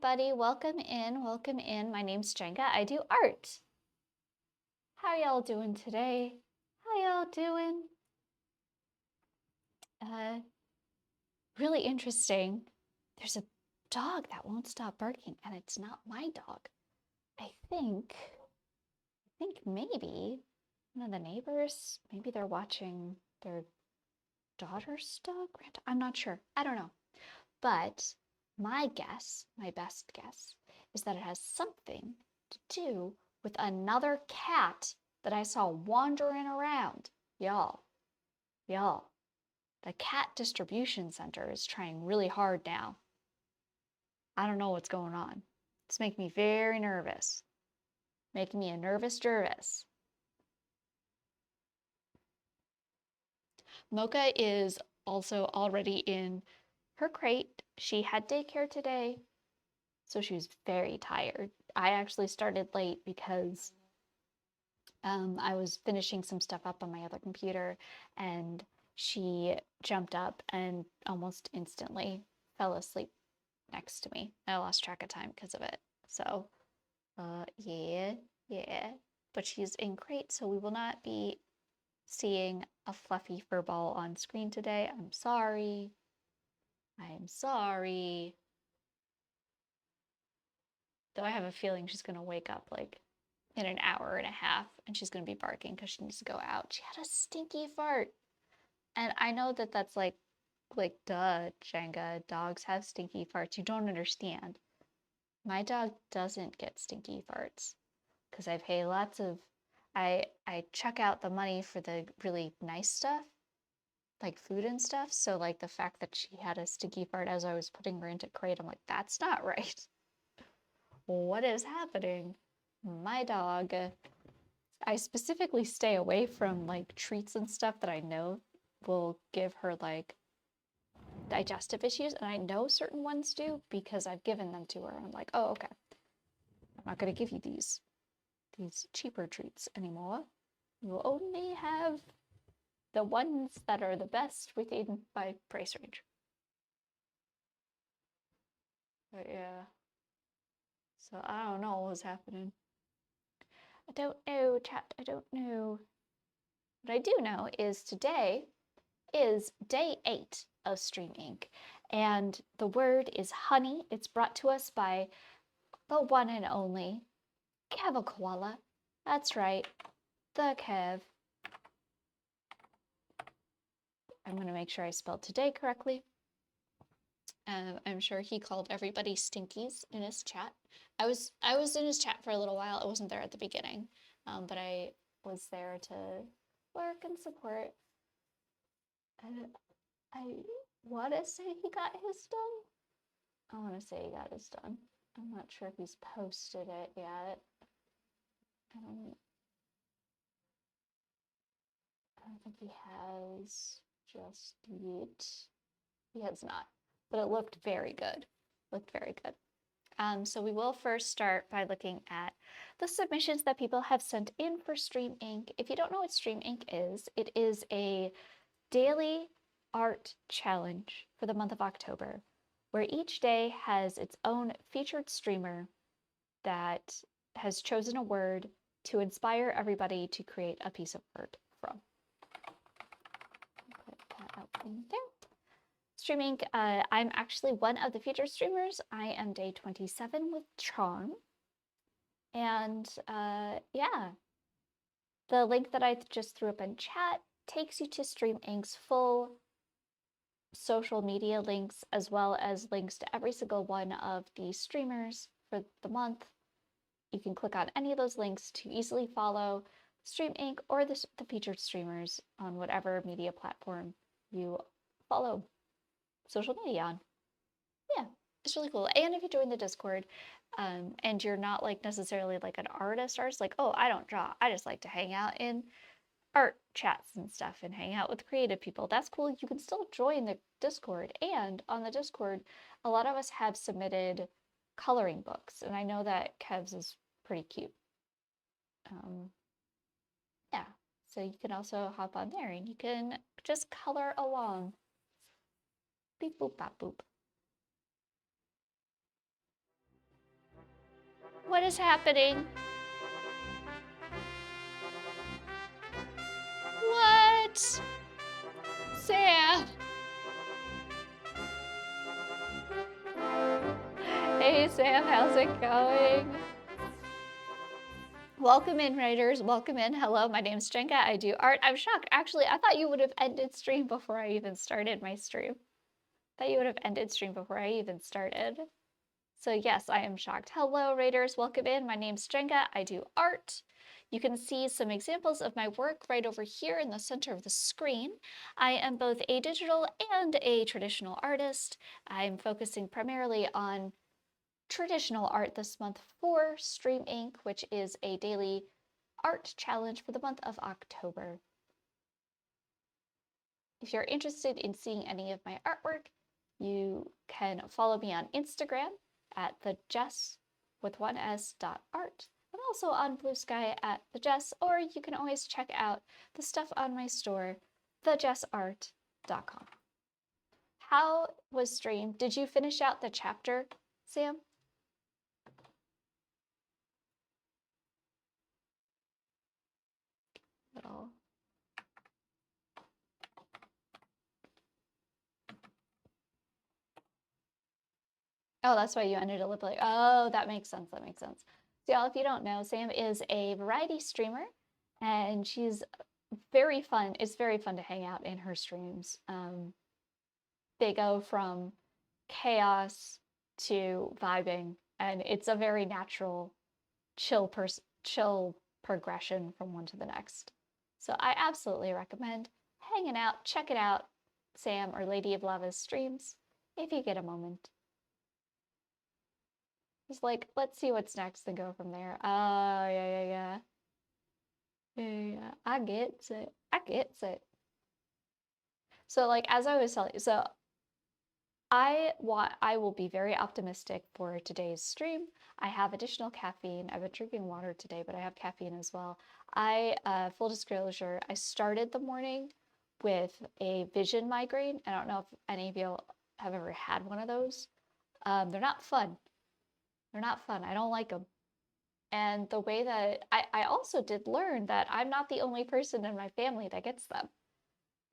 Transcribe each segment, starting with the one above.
everybody. Welcome in. Welcome in. My name's Jenga. I do art. How y'all doing today? How y'all doing? Really interesting. There's a dog that won't stop barking, and it's not my dog. I think maybe one of the neighbors, maybe they're watching their daughter's dog. I'm not sure. I don't know. But my guess, my best guess, is that it has something to do with another cat that I saw wandering around. Y'all, the cat distribution center is trying really hard now. I don't know what's going on. It's making me very nervous. Making me a nervous Jervis. Mocha is also already in her crate. She had daycare today, so she was very tired. I actually started late because I was finishing some stuff up on my other computer, and she jumped up and almost instantly fell asleep next to me. I lost track of time because of it. So, yeah. But she's in crate, so we will not be seeing a fluffy fur ball on screen today. I'm sorry. Though I have a feeling she's going to wake up like in an hour and a half and she's going to be barking because she needs to go out. She had a stinky fart. And I know that that's like duh, Jenga, dogs have stinky farts. You don't understand. My dog doesn't get stinky farts because I pay lots of, I chuck out the money for the really nice stuff, like food and stuff. So like the fact that she had a stinky fart as I was putting her into crate, I'm like, that's not right. What is happening? My dog, I specifically stay away from like treats and stuff that I know will give her like digestive issues, and I know certain ones do because I've given them to her. I'm like, oh, okay. I'm not going to give you these cheaper treats anymore. You will only have the ones that are the best within my price range. But yeah. So I don't know what's happening. I don't know, chat. I don't know. What I do know is today is day 8 of StreamINK, and the word is honey. It's brought to us by the one and only Kevokoala. That's right, the Kev. I'm going to make sure I spelled today correctly. I'm sure he called everybody stinkies in his chat. I was in his chat for a little while. I wasn't there at the beginning, but I was there to work and support. I want to say he got his done. I want to say he got his done. I'm not sure if he's posted it yet. I don't think he has just yet. He has not, but it looked very good. So we will first start by looking at the submissions that people have sent in for StreamINK. If you don't know what StreamINK is, it is a daily art challenge for the month of October, where each day has its own featured streamer that has chosen a word to inspire everybody to create a piece of art from. Put that out in there. StreamINK, I'm actually one of the featured streamers. I am day 27 with Charm. And yeah, the link that I just threw up in chat takes you to StreamINK's full social media links, as well as links to every single one of the streamers for the month. You can click on any of those links to easily follow StreamINK or the featured streamers on whatever media platform you follow social media on. Yeah, it's really cool. And if you join the Discord, and you're not like necessarily like an artist, like, oh, I don't draw, I just like to hang out in art chats and stuff and hang out with creative people, that's cool. You can still join the Discord, and on the Discord, a lot of us have submitted coloring books, and I know that Kev's is pretty cute. Yeah, so you can also hop on there and you can just color along. Beep boop bop boop. What is happening? What? Sam! Hey Sam, how's it going? Welcome in, writers. Welcome in. Hello, my name's Jenka. I do art. I'm shocked. Actually, I thought you would have ended stream before I even started my stream. I thought you would have ended stream before I even started. So yes, I am shocked. Hello, raiders. Welcome in. My name's Jenka. I do art. You can see some examples of my work right over here in the center of the screen. I am both a digital and a traditional artist. I'm focusing primarily on traditional art this month for StreamINK, which is a daily art challenge for the month of October. If you're interested in seeing any of my artwork, you can follow me on Instagram at thejess.art, and also on Blue Sky at thejess, or you can always check out the stuff on my store, thejessart.com. How was stream? Did you finish out the chapter, Sam? Little. Oh, that's why you ended a lip like, oh, that makes sense. That makes sense. So y'all, if you don't know, Sam is a variety streamer, and she's very fun. It's very fun to hang out in her streams. They go from chaos to vibing, and it's a very natural, chill progression from one to the next. So I absolutely recommend hanging out, check it out, Sam or Lady of Lava's streams, if you get a moment. Just like, let's see what's next and go from there. Oh, yeah. Yeah, I get it. I get it. So like, as I was telling you, so I will be very optimistic for today's stream. I have additional caffeine. I've been drinking water today, but I have caffeine as well. Full disclosure, I started the morning with a vision migraine. I don't know if any of you have ever had one of those. They're not fun. They're not fun. I don't like them. And the way that I also did learn that I'm not the only person in my family that gets them,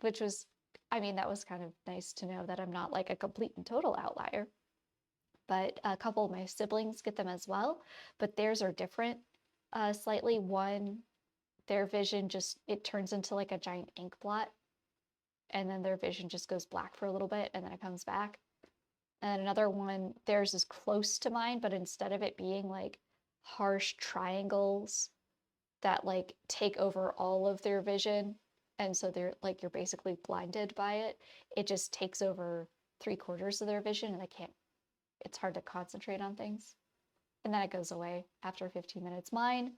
which was, I mean, that was kind of nice to know that I'm not like a complete and total outlier. But a couple of my siblings get them as well, but theirs are different slightly. One, their vision just, it turns into like a giant ink blot, and then their vision just goes black for a little bit and then it comes back. And another one, theirs is close to mine, but instead of it being like harsh triangles that like take over all of their vision, and so they're like, you're basically blinded by it, it just takes over 3/4 of their vision, and it's hard to concentrate on things, and then it goes away after 15 minutes. Mine,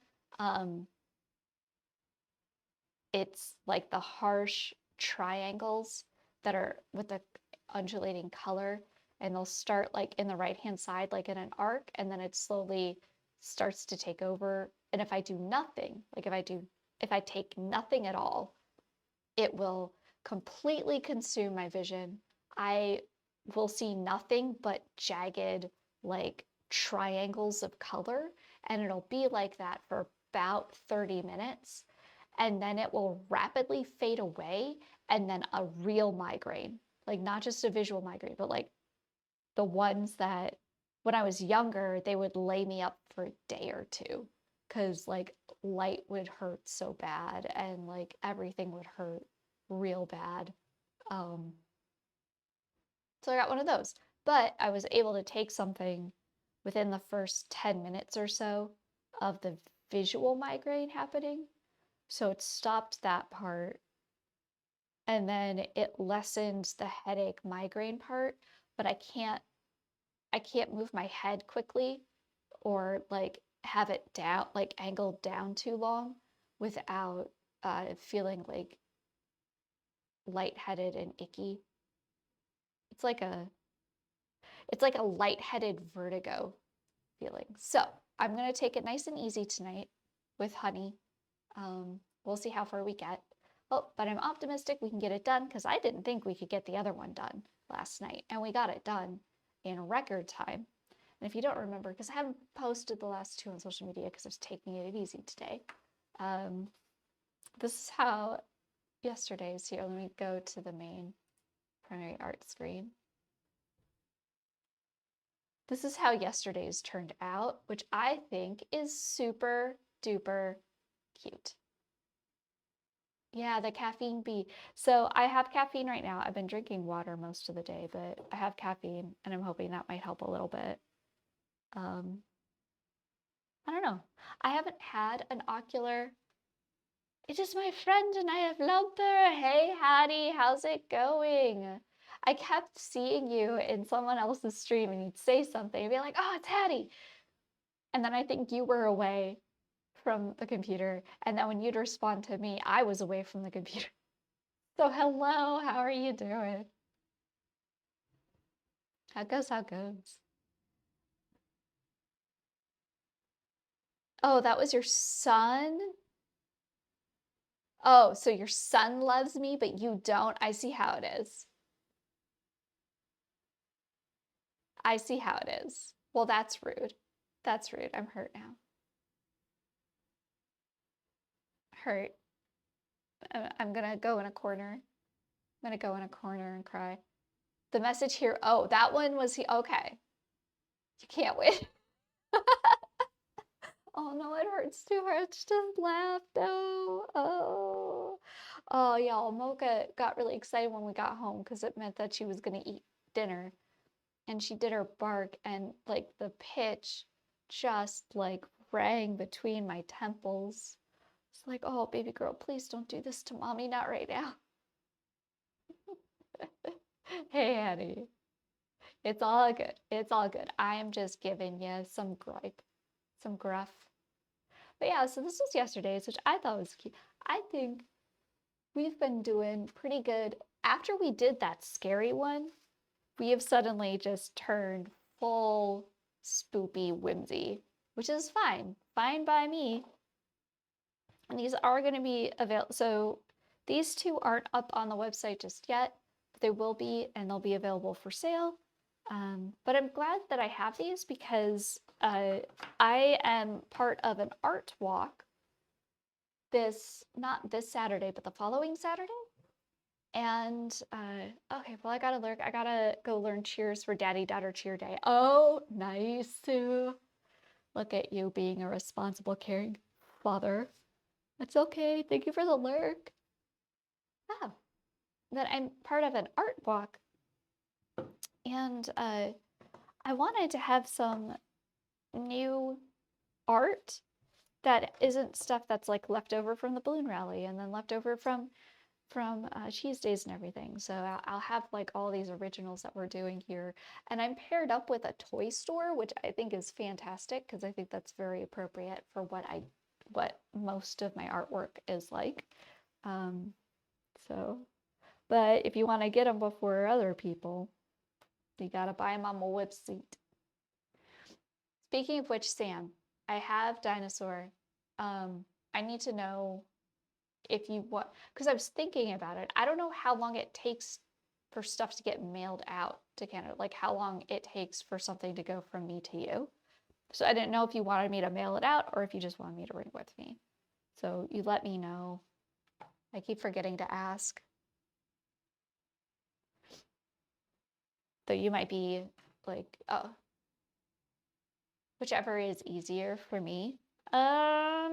it's like the harsh triangles that are with the undulating color, and they'll start like in the right hand side, like in an arc, and then it slowly starts to take over. And if I do nothing, like if I take nothing at all, it will completely consume my vision. I will see nothing but jagged, like triangles of color, and it'll be like that for about 30 minutes. And then it will rapidly fade away, and then a real migraine, like not just a visual migraine, but like the ones that when I was younger, they would lay me up for a day or two because like light would hurt so bad, and like everything would hurt real bad. So I got one of those, but I was able to take something within the first 10 minutes or so of the visual migraine happening. So it stopped that part, and then it lessened the headache migraine part, but I can't move my head quickly or like have it down, like angled down too long without feeling like lightheaded and icky. It's like a lightheaded vertigo feeling. So I'm gonna take it nice and easy tonight with honey. We'll see how far we get. Oh, but I'm optimistic we can get it done, because I didn't think we could get the other one done last night, and we got it done in record time. And if you don't remember, because I haven't posted the last two on social media because I was taking it easy today, this is how yesterday's here. Let me go to the main primary art screen. This is how yesterday's turned out, which I think is super duper cute. Yeah, the caffeine bee. So I have caffeine right now. I've been drinking water most of the day, but I have caffeine and I'm hoping that might help a little bit. I don't know. I haven't had an ocular. It is my friend and I have loved her. Hey, Hattie, how's it going? I kept seeing you in someone else's stream and you'd say something and be like, oh, it's Hattie. And then I think you were away from the computer. And then when you'd respond to me, I was away from the computer. So hello, how are you doing? How goes, how goes? Oh, that was your son? Oh, so your son loves me, but you don't? I see how it is. I see how it is. Well, that's rude. That's rude. I'm hurt now. Hurt. I'm gonna go in a corner. I'm gonna go in a corner and cry. The message here, oh, that one was he. Okay. You can't win. Oh no, it hurts too much to laugh though. Oh. Oh, y'all, Mocha got really excited when we got home because it meant that she was gonna eat dinner. And she did her bark and like the pitch just like rang between my temples. It's like, oh, baby girl, please don't do this to mommy, not right now. Hey, Annie. It's all good. It's all good. I am just giving you some gripe, some gruff. But yeah, so this was yesterday's, which I thought was cute. I think we've been doing pretty good. After we did that scary one, we have suddenly just turned full spoopy whimsy, which is fine. Fine by me. And these are going to be available. So these two aren't up on the website just yet, but they will be, and they'll be available for sale. But I'm glad that I have these because I am part of an art walk not this Saturday, but the following Saturday. And okay, well, I gotta go learn cheers for Daddy Daughter Cheer Day. Oh, nice, Sue. Look at you being a responsible, caring father. It's okay. Thank you for the lurk. Oh, that I'm part of an art walk, and I wanted to have some new art that isn't stuff that's like left over from the balloon rally and then left over from cheese days and everything. So I'll have like all these originals that we're doing here, and I'm paired up with a toy store, which I think is fantastic because I think that's very appropriate for what most of my artwork is like. So, but if you want to get them before other people, you gotta buy them on my website. Speaking of which, Sam, I have Dinosaur. I need to know if you want, because I was thinking about it. I don't know how long it takes for stuff to get mailed out to Canada, like how long it takes for something to go from me to you. So I didn't know if you wanted me to mail it out or if you just wanted me to bring it with me. So you let me know. I keep forgetting to ask. Though you might be like, oh, whichever is easier for me. I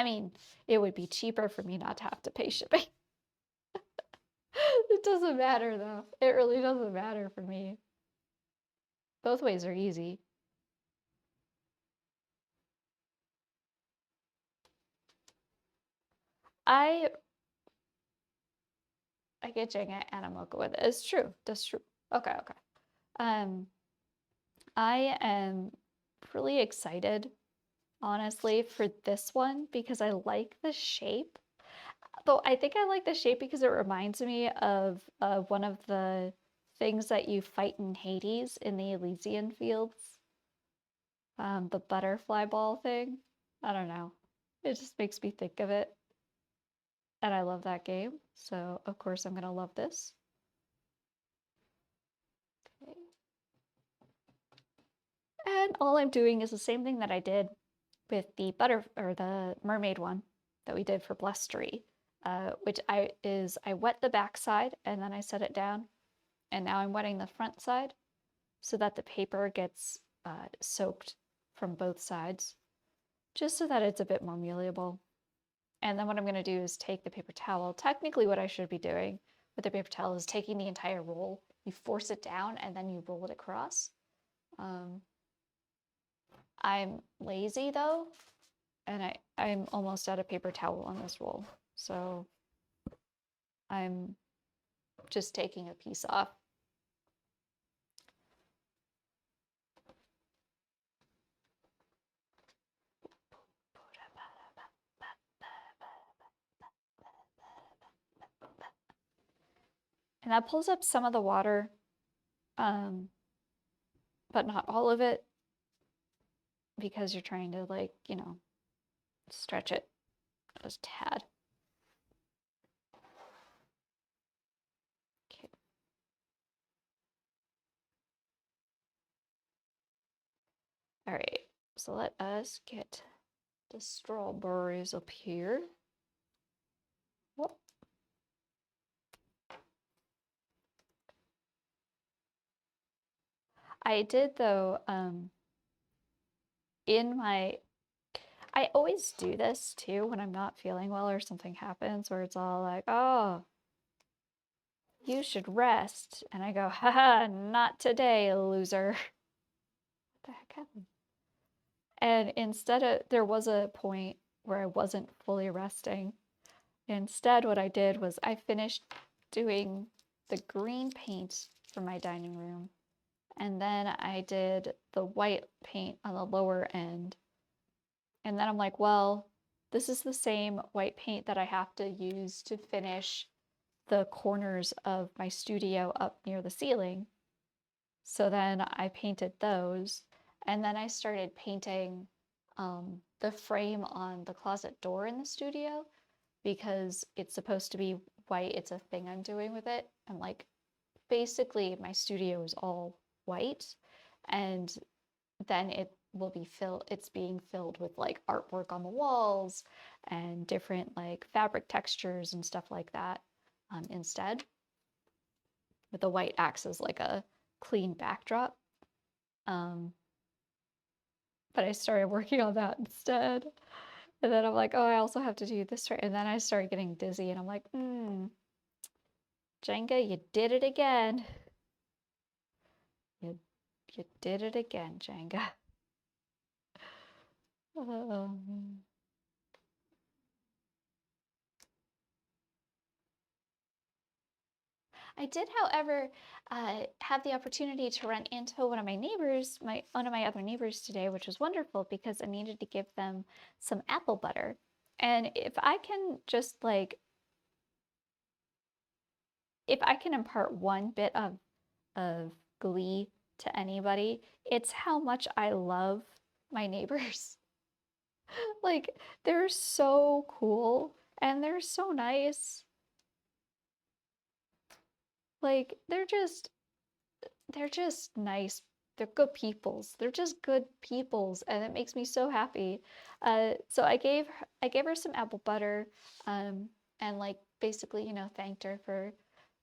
mean, it would be cheaper for me not to have to pay shipping. It doesn't matter though. It really doesn't matter for me. Both ways are easy. I get Jenga and I'm okay with it. It's true. That's true. Okay, okay. I am really excited, honestly, for this one because I like the shape. Though I think I like the shape because it reminds me of one of the things that you fight in Hades in the Elysian Fields. The butterfly ball thing. I don't know. It just makes me think of it. And I love that game. So, of course, I'm going to love this. Okay. And all I'm doing is the same thing that I did with the the mermaid one that we did for blustery, which I wet the back side and then I set it down, and now I'm wetting the front side so that the paper gets soaked from both sides, just so that it's a bit more malleable. And then what I'm going to do is take the paper towel. Technically what I should be doing with the paper towel is taking the entire roll, you force it down, and then you roll it across. I'm lazy though, and I'm almost out of paper towel on this roll. So I'm just taking a piece off. And that pulls up some of the water, but not all of it, because you're trying to, like, you know, stretch it a tad. Okay. All right, so let us get the strawberries up here. Whoop. I did though, I always do this too when I'm not feeling well or something happens where it's all like, oh, you should rest. And I go, haha, not today, loser. What the heck happened? And instead of, there was a point where I wasn't fully resting. Instead, what I did was I finished doing the green paint for my dining room. And then I did the white paint on the lower end. And then I'm like, well, this is the same white paint that I have to use to finish the corners of my studio up near the ceiling. So then I painted those. And then I started painting the frame on the closet door in the studio, because it's supposed to be white. It's a thing I'm doing with it. And like, basically my studio is all white, and then it's being filled with like artwork on the walls and different like fabric textures and stuff like that, instead, with the white acts as like a clean backdrop. But I started working on that instead. And then I'm like, oh, I also have to do this right. And then I started getting dizzy and I'm like, Jenga, you did it again. You did it again, Jenga. I did, however, have the opportunity to run into one of my neighbors, one of my other neighbors today, which was wonderful because I needed to give them some apple butter. And if I can just like, if I can impart one bit of glee to anybody, it's how much I love my neighbors. Like, they're so cool and they're so nice. Like, they're just nice. They're good peoples. They're just good peoples, and it makes me so happy. So I gave her some apple butter, and like basically, you know, thanked her for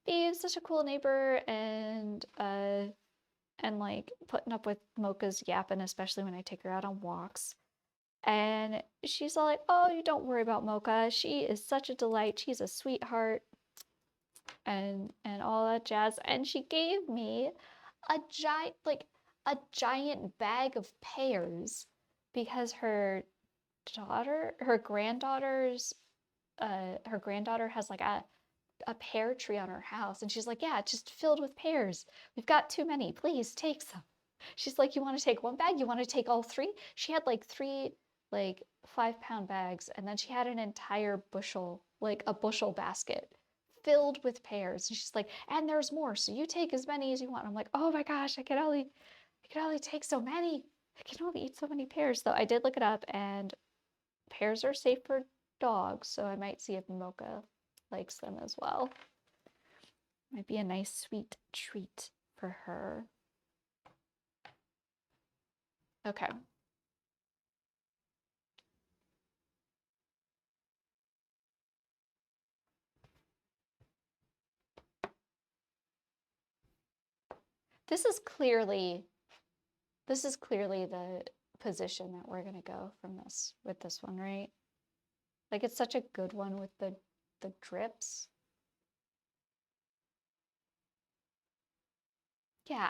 being such a cool neighbor, and like putting up with Mocha's yapping, especially when I take her out on walks. And she's all like, "Oh, you don't worry about Mocha. She is such a delight. She's a sweetheart." And all that jazz. And she gave me a giant bag of pears, because her granddaughter has like a pear tree on her house, and she's like, yeah, it's just filled with pears. We've got too many. Please take some. She's like, you want to take one bag? You want to take all three? She had like three like 5-pound bags, and then she had an entire bushel, like a bushel basket filled with pears. And she's like, and there's more, so you take as many as you want. I'm like, oh my gosh, I can only take so many. I can only eat so many pears. Though I did look it up, and pears are safe for dogs, so I might see if Mocha likes them as well. Might be a nice sweet treat for her. Okay. This is clearly the position that we're gonna go from this with this one, right? Like it's such a good one with the drips. Yeah,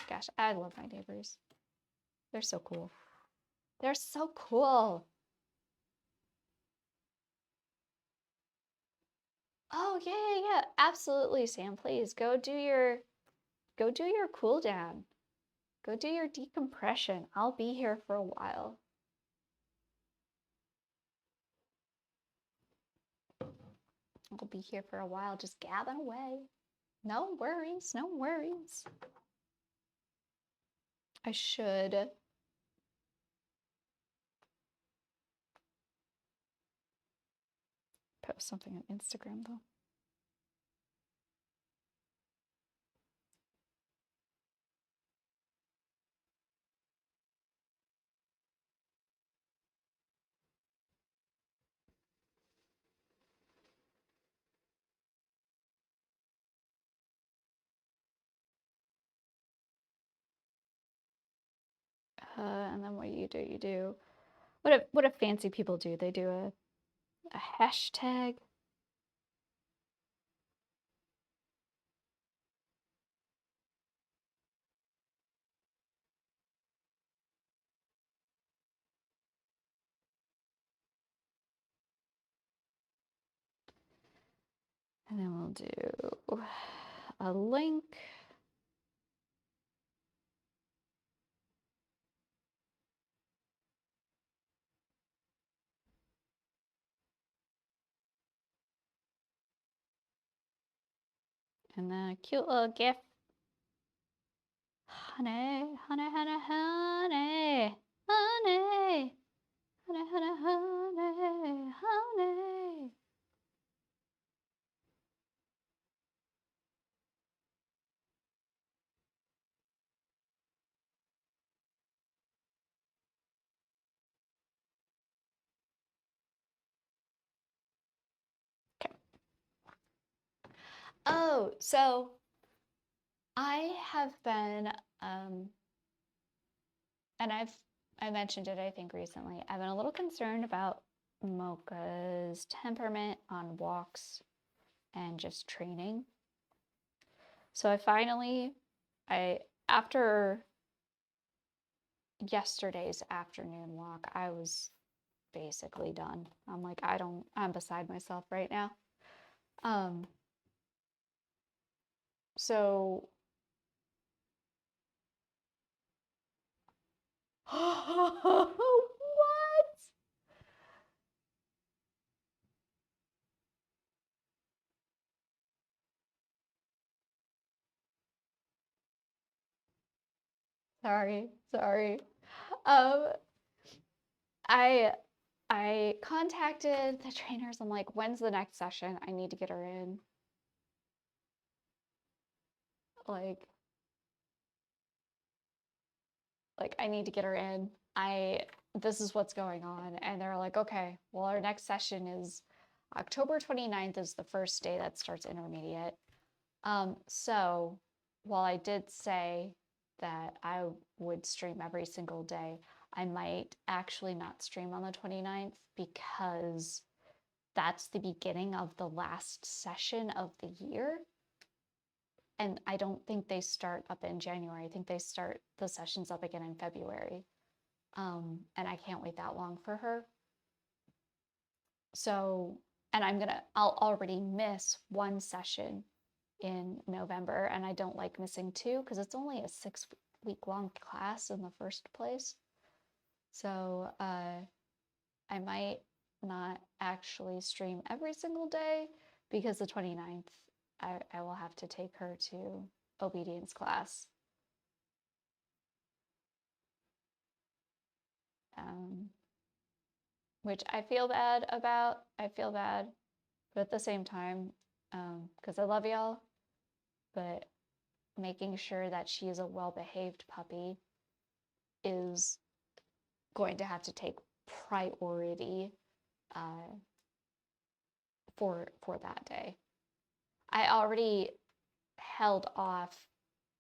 gosh, I love my neighbors. They're so cool. They're so cool. Oh yeah. Absolutely, Sam. Please go do your cool down. Go do your decompression. I'll be here for a while. I'll be here for a while, just gabbing away. No worries, no worries. I should post something on Instagram though. And then what you do what do fancy people do? They do a hashtag. And then we'll do a link. And then a cute little GIF. Honey, honey, honey, honey, honey, honey, honey, honey, honey. Okay. Oh, so I have been, and I mentioned it, I think, recently. I've been a little concerned about Mocha's temperament on walks and just training. So after yesterday's afternoon walk, I was basically done. I'm like, I'm beside myself right now. So what? Sorry. Um, I I contacted the trainers. I'm like, when's the next session? I need to get her in. Like I need to get her in. This is what's going on. And they're like, okay, well, our next session is October 29th is the first day that starts intermediate. So while I did say that I would stream every single day, I might actually not stream on the 29th because that's the beginning of the last session of the year. And I don't think they start up in January. I think they start the sessions up again in February. And I can't wait that long for her. So, and I'll already miss one session in November, and I don't like missing two because it's only a 6-week long class in the first place. So I might not actually stream every single day because the 29th I will have to take her to obedience class. Which I feel bad about. I feel bad, but at the same time, because I love y'all, but making sure that she is a well-behaved puppy is going to have to take priority for that day. I already held off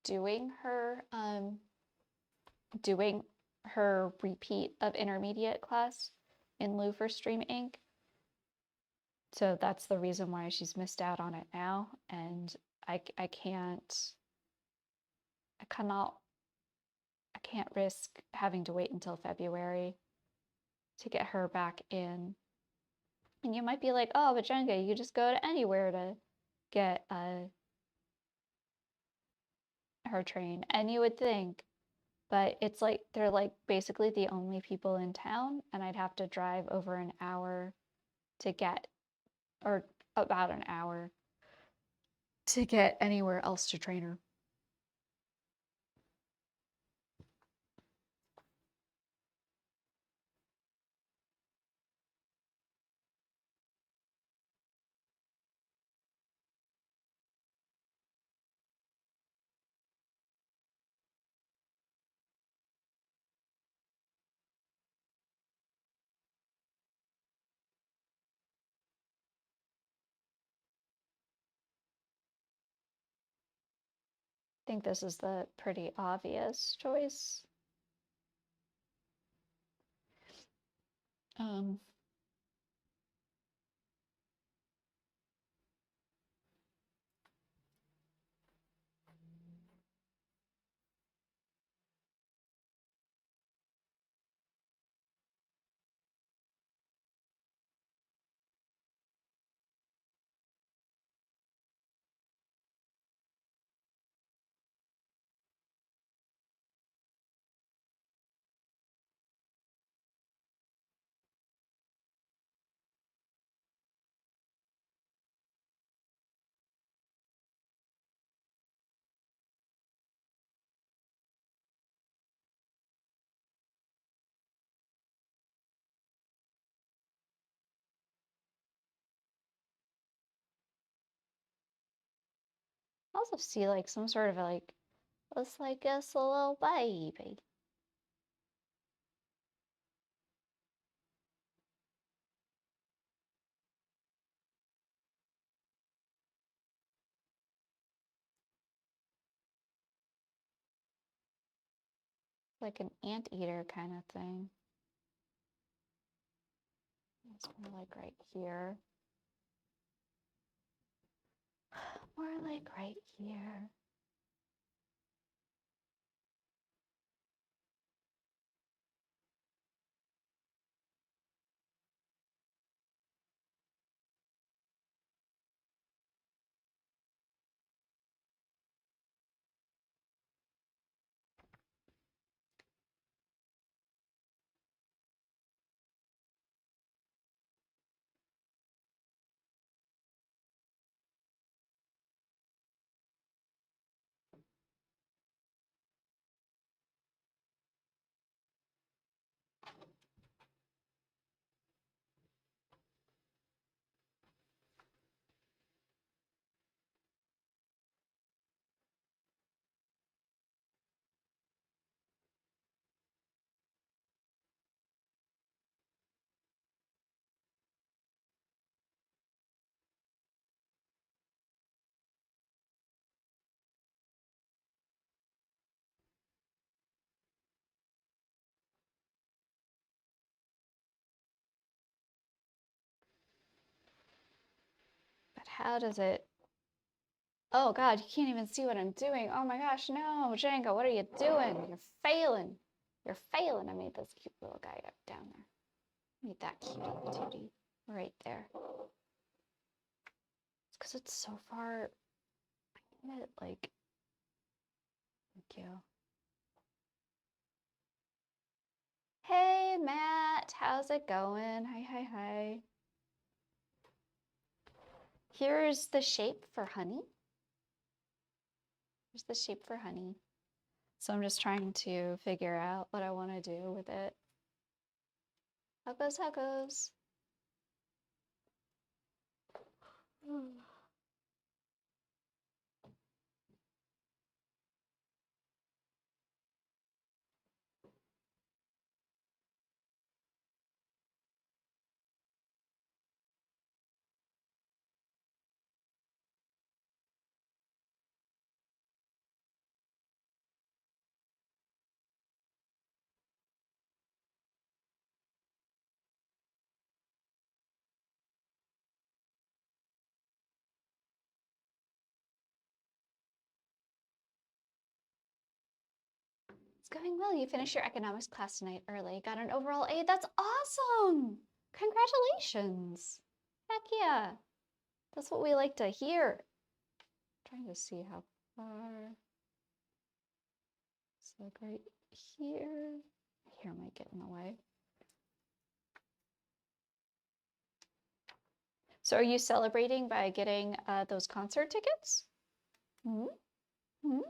doing her repeat of intermediate class in lieu for StreamINK. So that's the reason why she's missed out on it now. And I can't risk having to wait until February to get her back in. And you might be like, oh, but Jenga, you just go to anywhere to get her trained. And you would think, but it's like they're like basically the only people in town, and I'd have to drive over an hour to get, or about an hour to get anywhere else to train her. I think this is the pretty obvious choice. I also see like some sort of like, it's like a little baby. Like an anteater kind of thing. It's more like right here. More like right here. But how does it? Oh God, you can't even see what I'm doing. Oh my gosh, no, Jenga, what are you doing? You're failing. You're failing. I made this cute little guy up down there. Made that cutie patootie right there. It's because it's so far. I need it like. Thank you. Hey Matt, how's it going? Hi. Here's the shape for honey. Here's the shape for honey. So I'm just trying to figure out what I want to do with it. How goes? going well. You finished your economics class tonight early. Got an overall A. That's awesome! Congratulations! Heck yeah! That's what we like to hear. I'm trying to see how far. So right here. Here might get in the way. So are you celebrating by getting those concert tickets? Hmm? Hmm?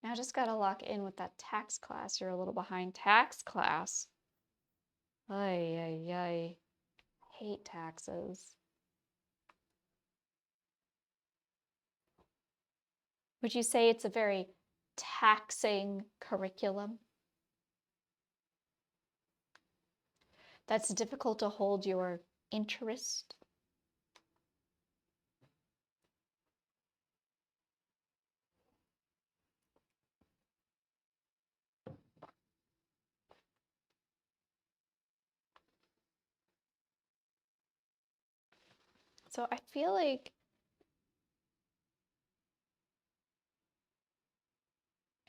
Now just gotta lock in with that tax class. You're a little behind tax class. Ay, ay, ay. Hate taxes. Would you say it's a very taxing curriculum? That's difficult to hold your interest? So I feel like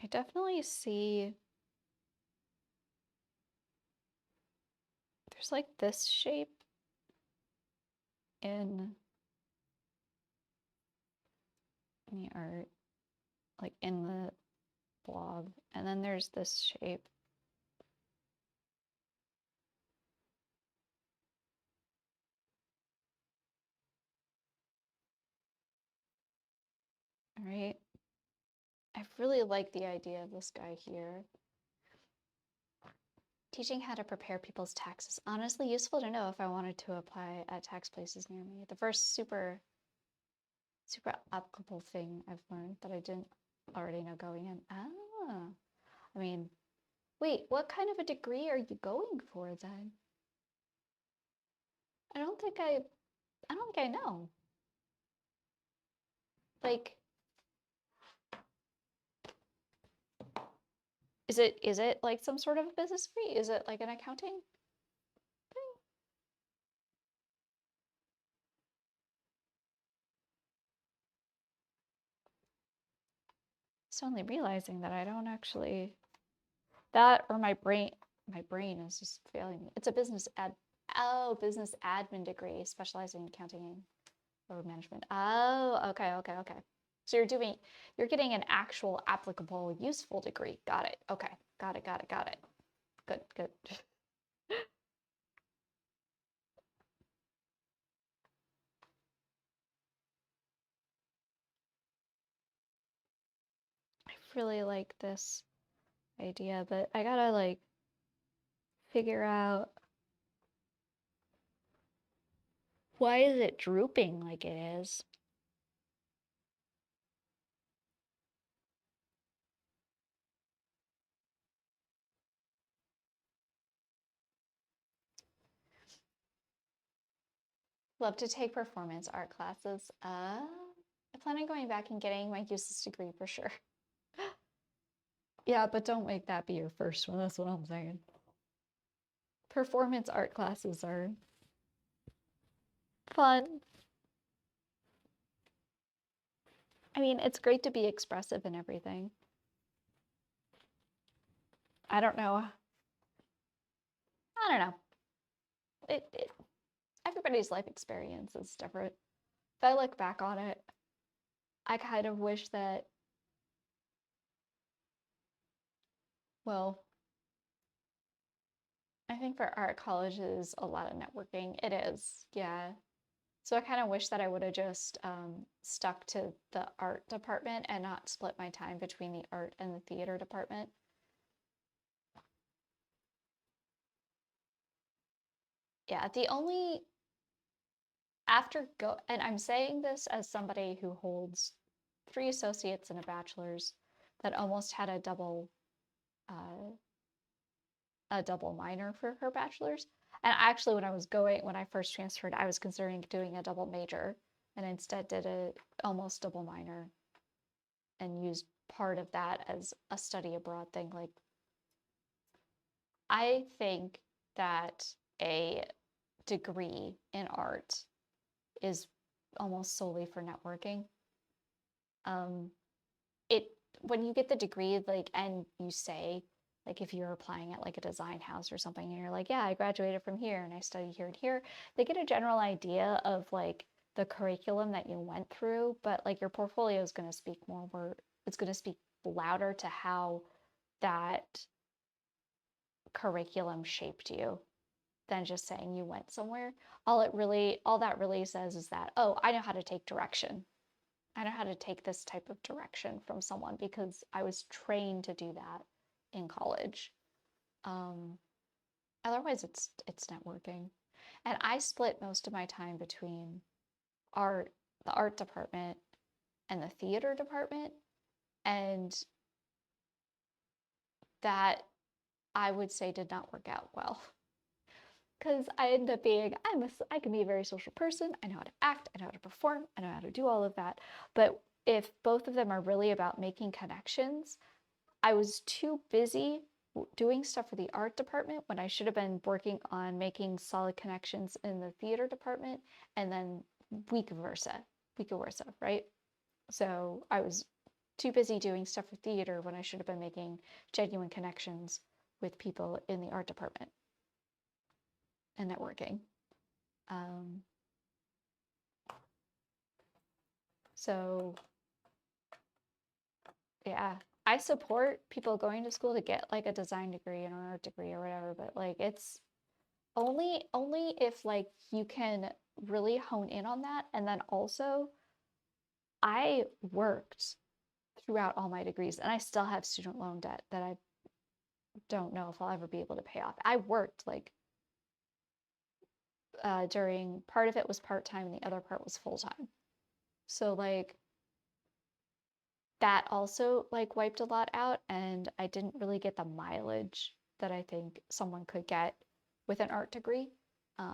I definitely see there's like this shape in the art, like in the blog, and then there's this shape. All right. I really like the idea of this guy here. Teaching how to prepare people's taxes. Honestly useful to know if I wanted to apply at tax places near me. The first super applicable thing I've learned that I didn't already know going in. Ah, I mean, wait, what kind of a degree are you going for then? I don't think I know. Like, is it like some sort of a business degree? Is it like an accounting thing? It's only realizing that I don't actually, that or my brain is just failing me. It's a business admin degree specializing in accounting or management. Oh, okay. So you're getting an actual applicable useful degree. Got it. Okay. Got it. Good. I really like this idea, but I gotta like figure out why is it drooping like it is? Love to take performance art classes. I plan on going back and getting my useless degree for sure. Yeah, but don't make that be your first one. That's what I'm saying. Performance art classes are fun. I mean, it's great to be expressive and everything. I don't know. Everybody's life experience is different. If I look back on it, I kind of wish that, well, I think for art colleges, a lot of networking. It is, yeah. So I kind of wish that I would have just stuck to the art department and not split my time between the art and the theater department. Yeah, and I'm saying this as somebody who holds 3 associates and a bachelor's that almost had uh, a double minor for her bachelor's. And actually, when I first transferred, I was considering doing a double major and instead did a almost double minor and used part of that as a study abroad thing. Like, I think that a degree in art is almost solely for networking. It when you get the degree, like, and you say, like, if you're applying at like a design house or something, and you're like, yeah, I graduated from here and I studied here and here, they get a general idea of like the curriculum that you went through, but like your portfolio is going to speak more, it's going to speak louder to how that curriculum shaped you than just saying you went somewhere. All that really says is that, oh, I know how to take direction. I know how to take this type of direction from someone because I was trained to do that in college. Um, Otherwise, it's networking, and I split most of my time between art, the art department, and the theater department, and that I would say did not work out well. Because I end up being, I can be a very social person. I know how to act, I know how to perform, I know how to do all of that. But if both of them are really about making connections, I was too busy doing stuff for the art department when I should have been working on making solid connections in the theater department, and then vice versa, right? So I was too busy doing stuff for theater when I should have been making genuine connections with people in the art department and networking. Um, so yeah, I support people going to school to get like a design degree and an art degree or whatever, but like it's only if like you can really hone in on that. And then also I worked throughout all my degrees and I still have student loan debt that I don't know if I'll ever be able to pay off. I worked like during part of it was part-time and the other part was full-time. So like that also like wiped a lot out, and I didn't really get the mileage that I think someone could get with an art degree,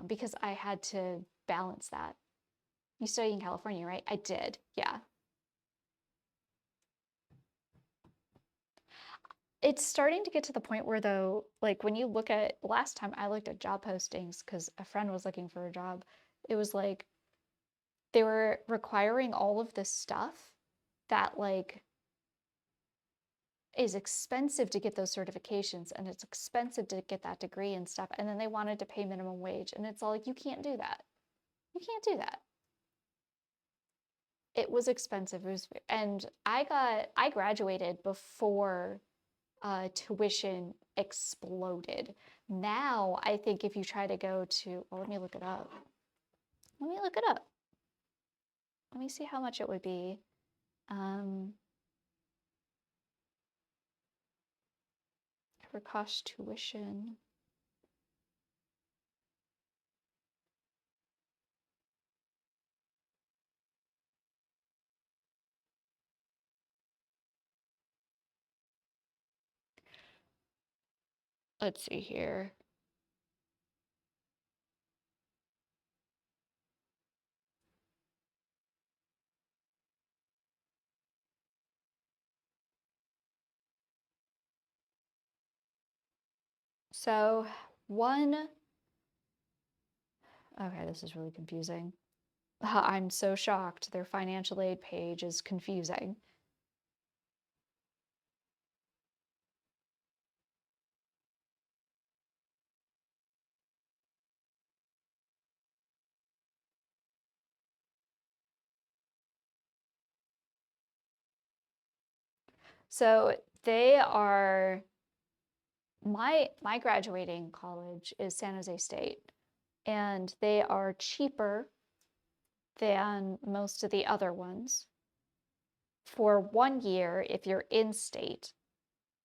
because I had to balance that. You study in California, right? I did, yeah. It's starting to get to the point where though, like when you look at last time I looked at job postings because a friend was looking for a job, it was like they were requiring all of this stuff that like is expensive to get those certifications, and it's expensive to get that degree and stuff. And then they wanted to pay minimum wage, and it's all like, you can't do that. You can't do that. It was expensive. It was, and I graduated before tuition exploded. Now I think if you try to go to, well, let me look it up. Let me look it up. Let me see how much it would be. For cost tuition. Let's see here. So one, okay, this is really confusing. I'm so shocked. Their financial aid page is confusing. So they are, my graduating college is San Jose State, and they are cheaper than most of the other ones. For 1 year, if you're in state,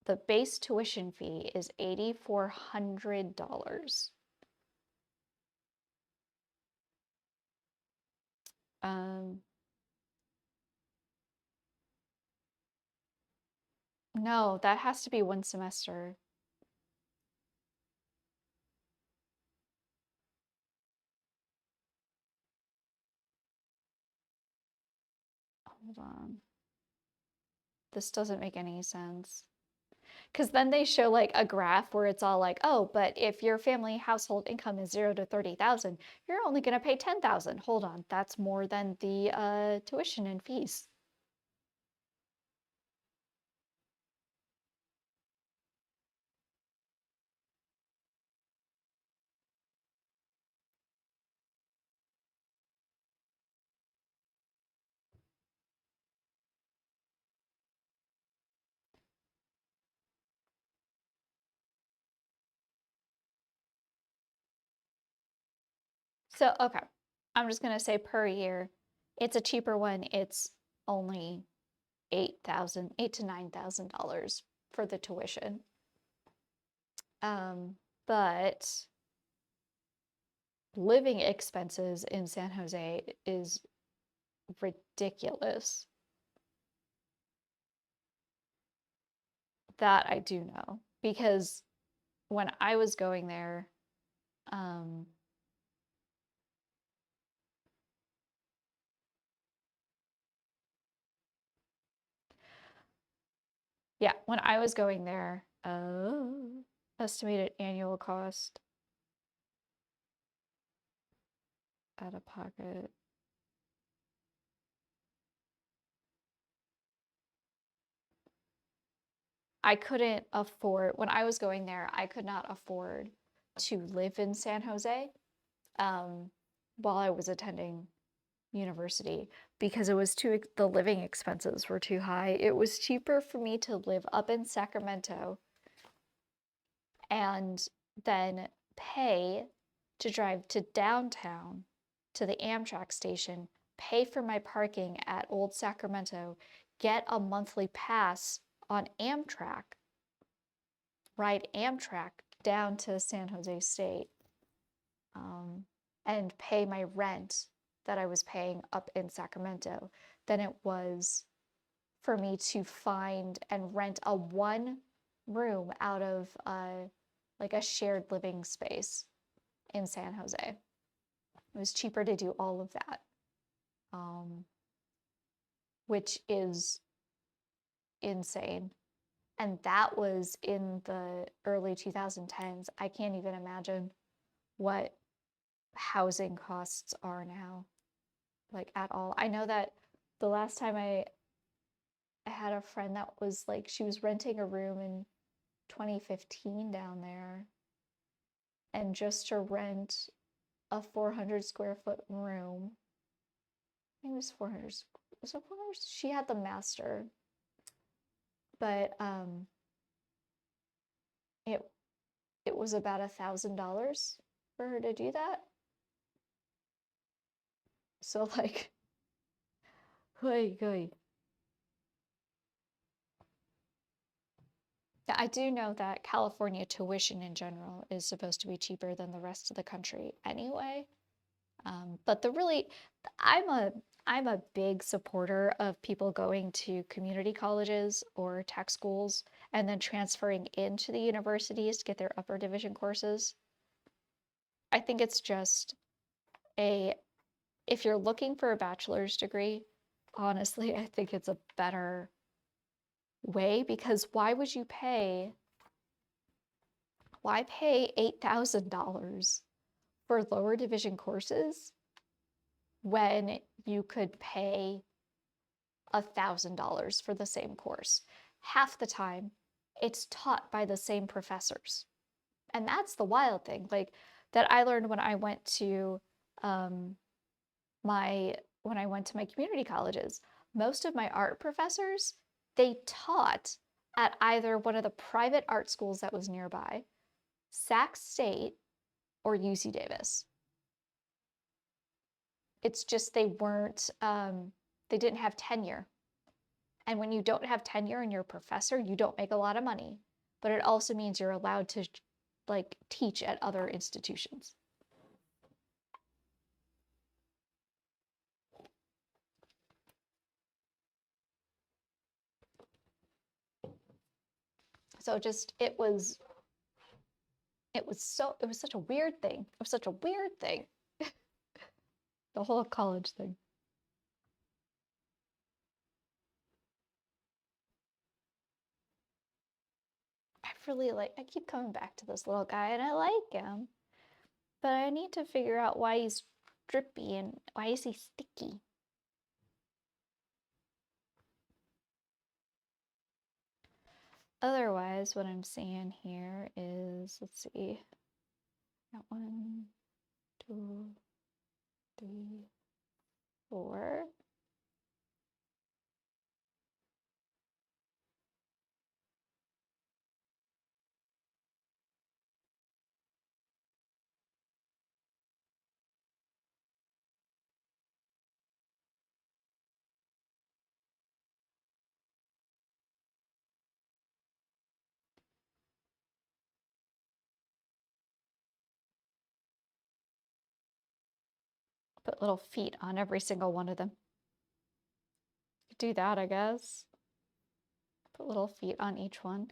the base tuition fee is $8,400. No, that has to be one semester. Hold on. This doesn't make any sense. Because then they show like a graph where it's all like, oh, but if your family household income is 0 to 30,000, you're only going to pay 10,000. Hold on, that's more than the tuition and fees. So, okay, I'm just going to say per year, it's a cheaper one. It's only $8 to $9,000 for the tuition. But living expenses in San Jose is ridiculous. That I do know because when I was going there, um, yeah, when I was going there, estimated annual cost out of pocket. I couldn't afford, when I was going there, I could not afford to live in San Jose while I was attending university because it was the living expenses were too high. It was cheaper for me to live up in Sacramento and then pay to drive to downtown to the Amtrak station, pay for my parking at Old Sacramento, get a monthly pass on Amtrak, ride Amtrak down to San Jose State, and pay my rent that I was paying up in Sacramento than it was for me to find and rent a one room out of like a shared living space in San Jose. It was cheaper to do all of that, which is insane. And that was in the early 2010s. I can't even imagine what housing costs are now, like at all. I know that the last time I had a friend that was like, she was renting a room in 2015 down there, and just to rent a 400 square foot room, I think it was 400, was it 400? She had the master, but it it was about $1,000 for her to do that. So like, hey. Yeah, I do know that California tuition in general is supposed to be cheaper than the rest of the country anyway. But I'm a big supporter of people going to community colleges or tech schools and then transferring into the universities to get their upper division courses. I think it's just if you're looking for a bachelor's degree, honestly, I think it's a better way because why pay $8,000 for lower division courses when you could pay $1,000 for the same course? Half the time, it's taught by the same professors. And that's the wild thing, like that I learned when I went to my community colleges. Most of my art professors, they taught at either one of the private art schools that was nearby, Sac State, or UC Davis. It's just they didn't have tenure. And when you don't have tenure and you're a professor, you don't make a lot of money. But it also means you're allowed to like teach at other institutions. So just it was such a weird thing. It was such a weird thing. The whole college thing. I keep coming back to this little guy and I like him. But I need to figure out why he's drippy and why is he sticky. Otherwise, what I'm seeing here is, let's see, got 1, 2, 3, 4. Put little feet on every single one of them. Could do that, I guess. Put little feet on each one.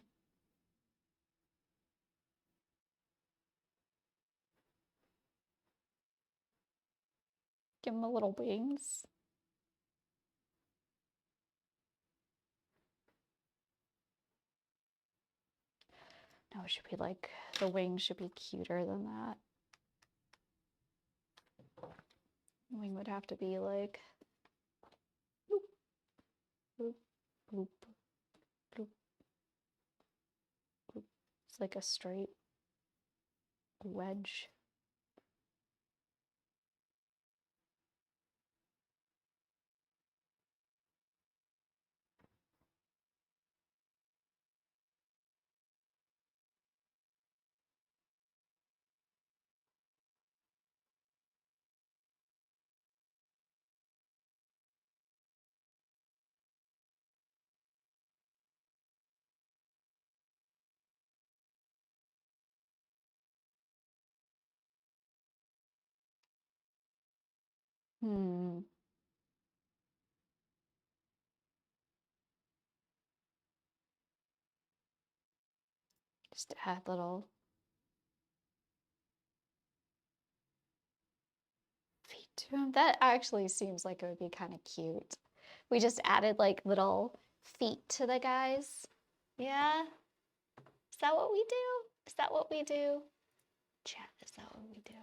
Give them a little wings. No, it should be like, the wings should be cuter than that. The wing would have to be like, bloop, bloop, bloop, bloop, bloop. It's like a straight wedge. Just add little feet to him. That actually seems like it would be kind of cute. We just added like little feet to the guys. Yeah? Is that what we do? Is that what we do? Chat, is that what we do?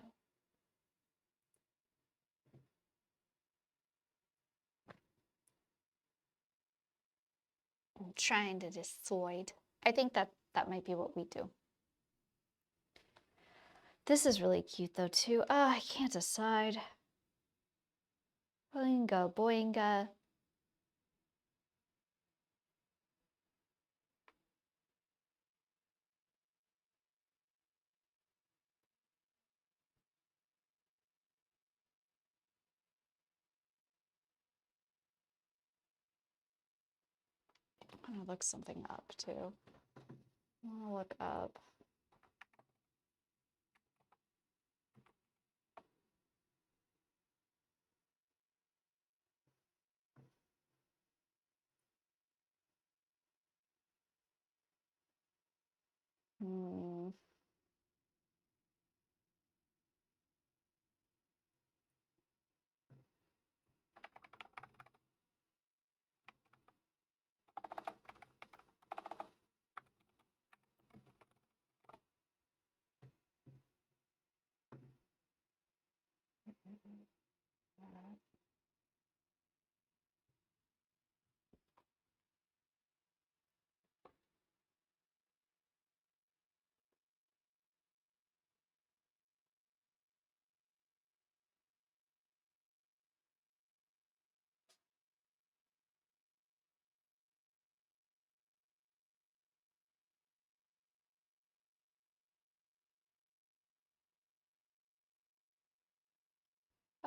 I'm trying to decide. I think that might be what we do. This is really cute though too. Oh, I can't decide. Boinga, boinga. I'm gonna look something up too. I'm gonna look up.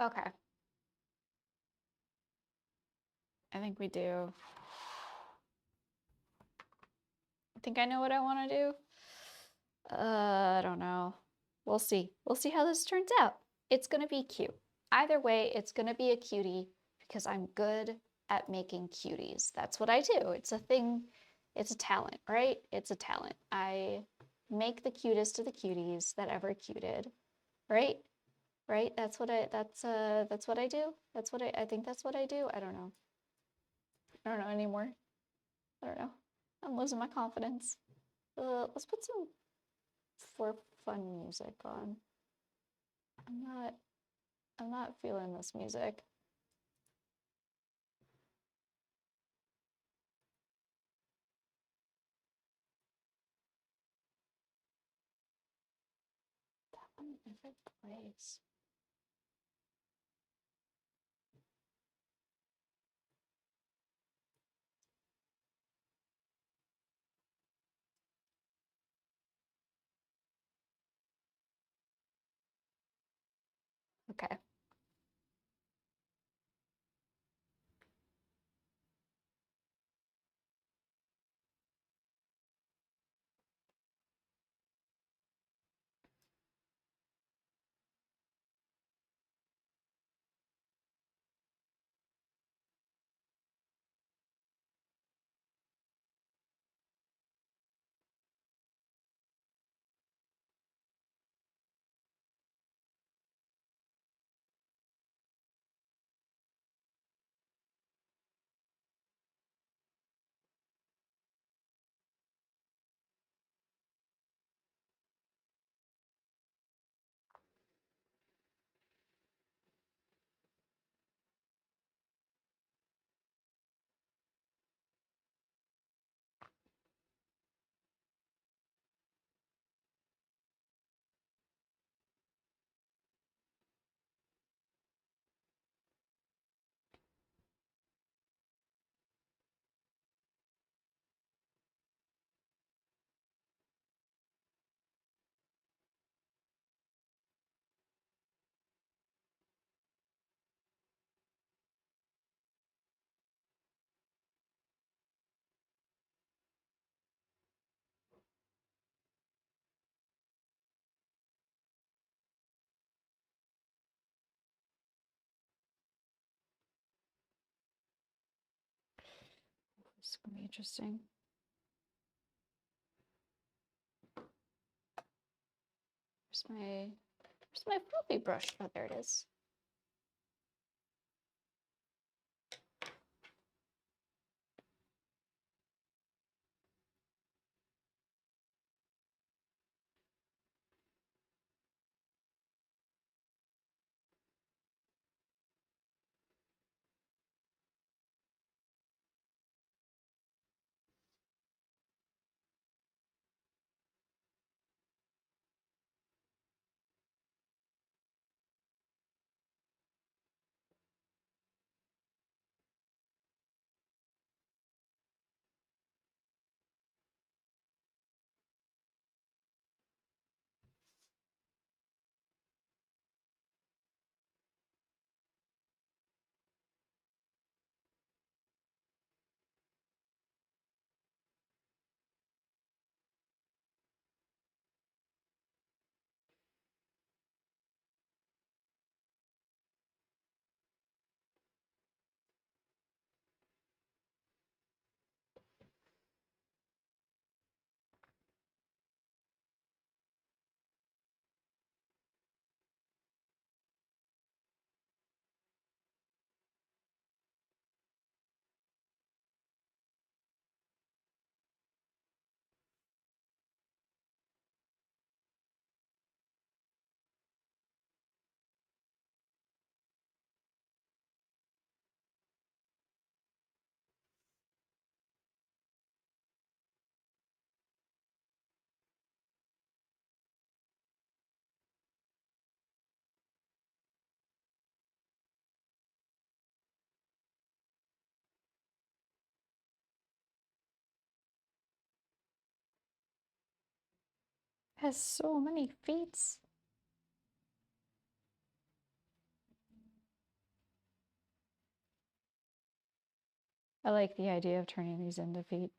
Okay. I think we do. I think I know what I want to do. I don't know. We'll see. We'll see how this turns out. It's going to be cute. Either way, it's going to be a cutie because I'm good at making cuties. That's what I do. It's a thing. It's a talent, right? It's a talent. I make the cutest of the cuties that ever cuted, right? Right? That's what I do. That's what I think that's what I do. I don't know. I don't know anymore. I don't know. I'm losing my confidence. Let's put some for fun music on. I'm not feeling this music. That one never plays. Okay. This is gonna be interesting. Where's my fluffy brush? Oh, there it is. It has so many feet. I like the idea of turning these into feet.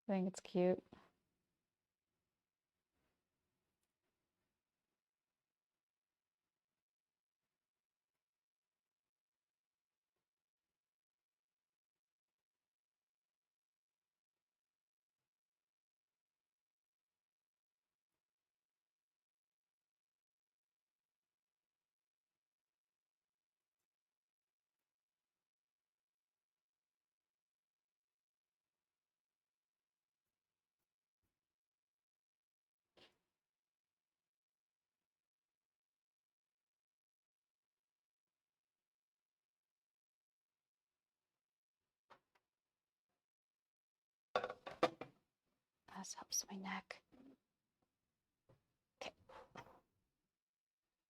I think it's cute. this helps my neck. Okay.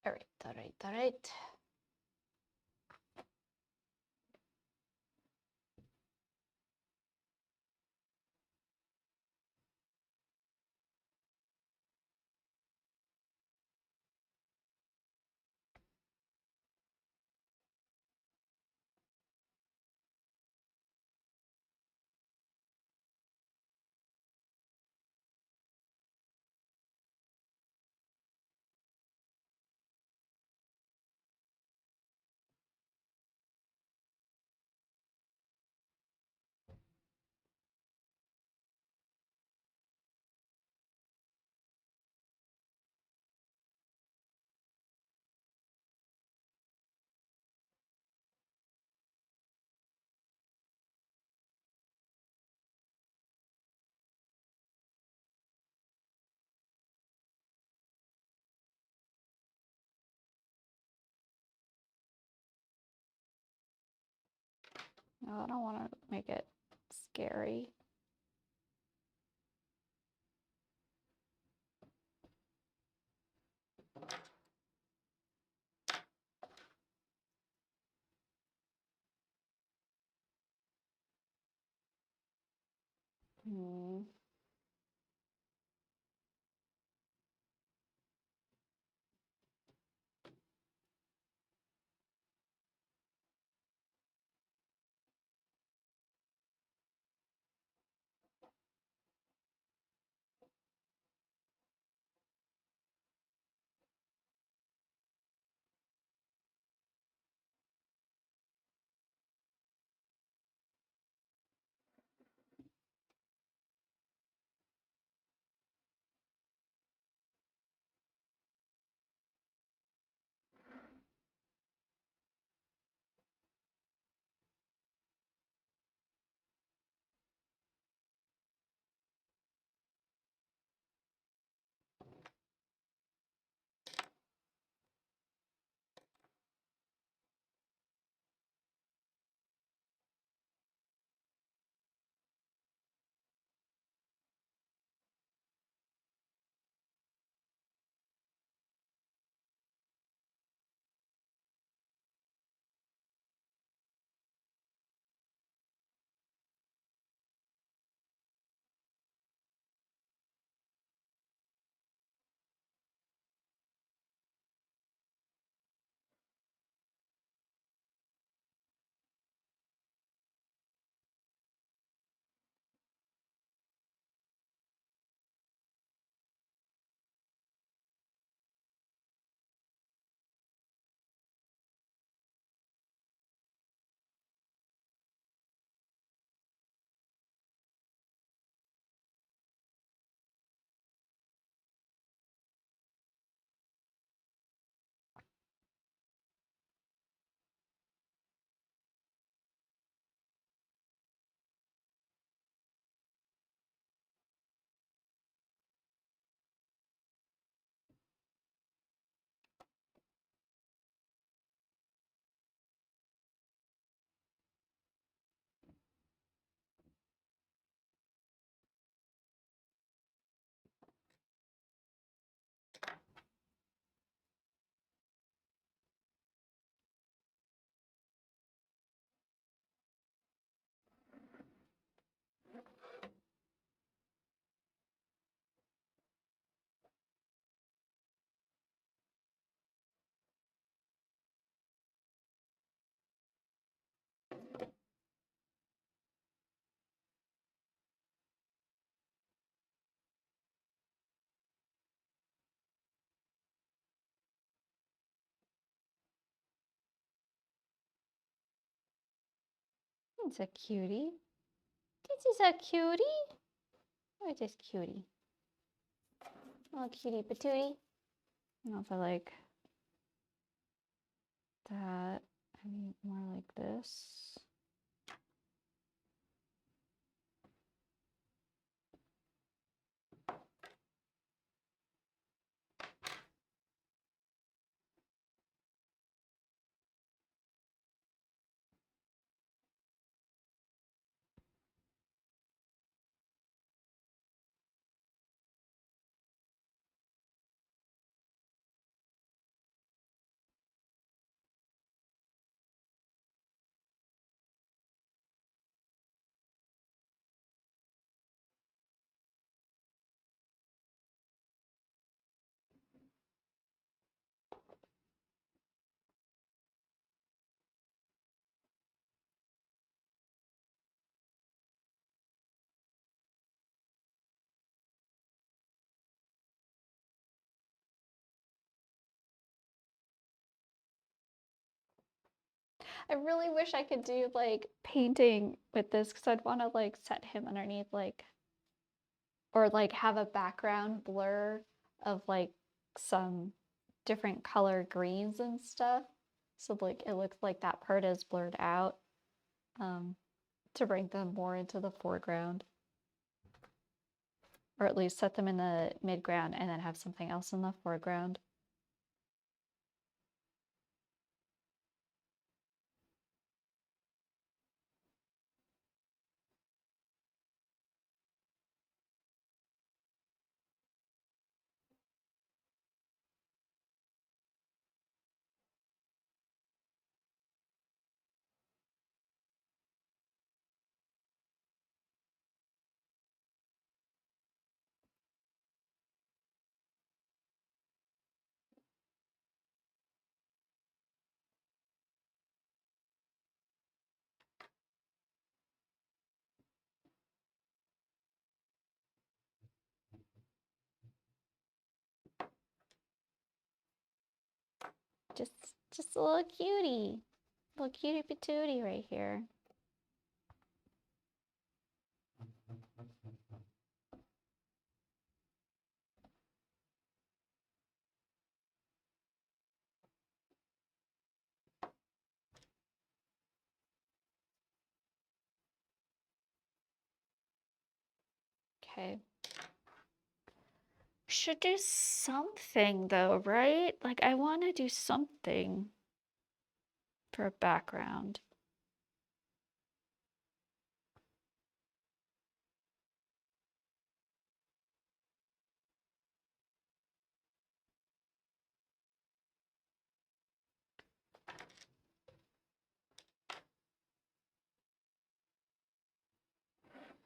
All right, all right, all right. No, I don't want to make it scary. Hmm. It's a cutie. This is a cutie. What is cutie? Oh, cutie patootie. I don't know if I like that. Maybe more like this. I really wish I could do like painting with this because I'd want to like set him underneath like, or like have a background blur of like some different color greens and stuff. So like it looks like that part is blurred out to bring them more into the foreground. Or at least set them in the midground and then have something else in the foreground. Just a little cutie patootie right here. Okay. Should do something though, right? Like I want to do something for a background.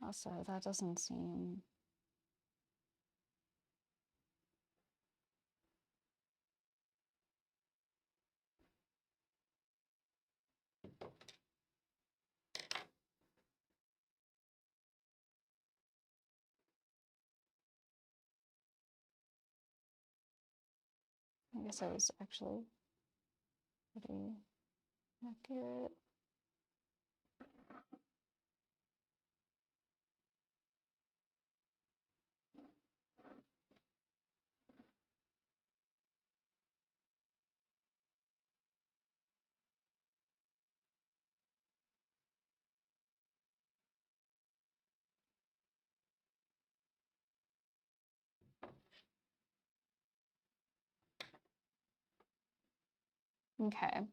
Also, that doesn't seem... I guess I was actually pretty accurate. Okay.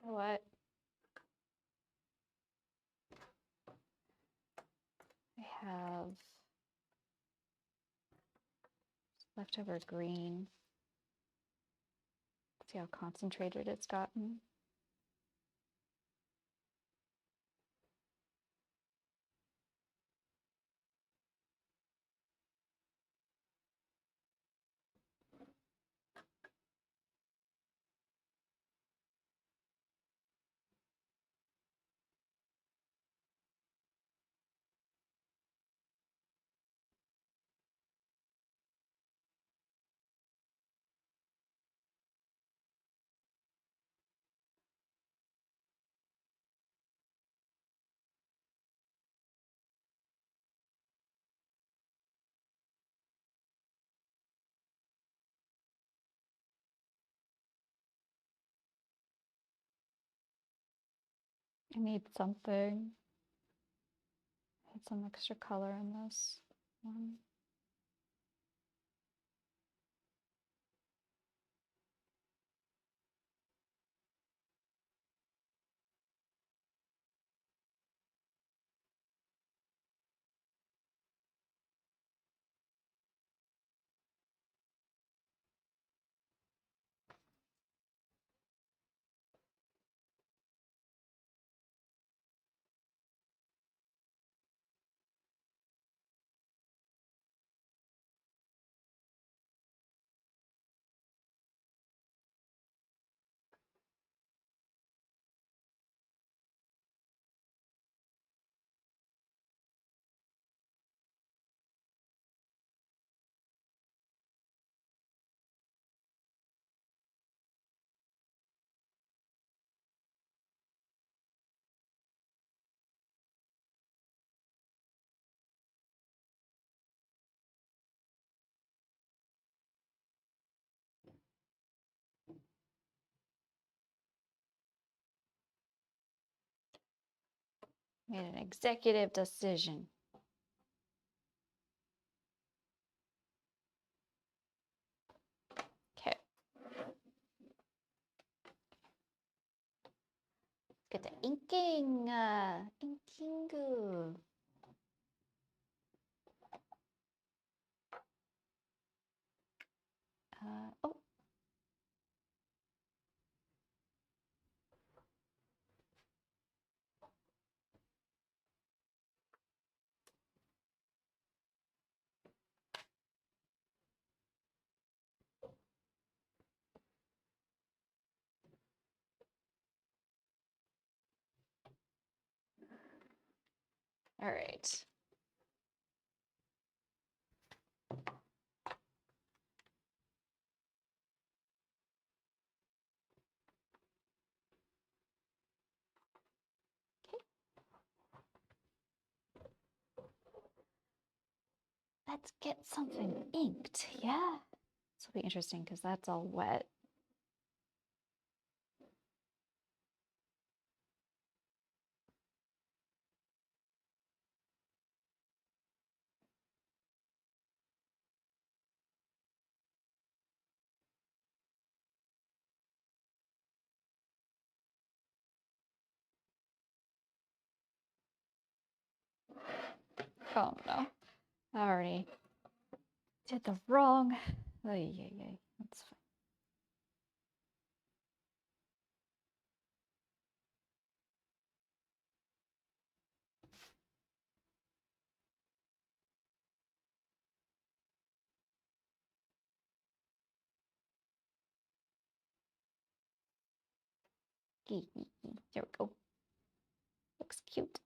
What? I have leftover green. See how concentrated it's gotten. I need something. I need some extra color in this one. Made an executive decision. Okay. Get to inking. Inking. Oh. All right. Okay. Let's get something inked. Yeah. This will be interesting because that's all wet. Oh no. I already did the wrong. Ay, ay, ay. That's fine. There we go. Looks cute.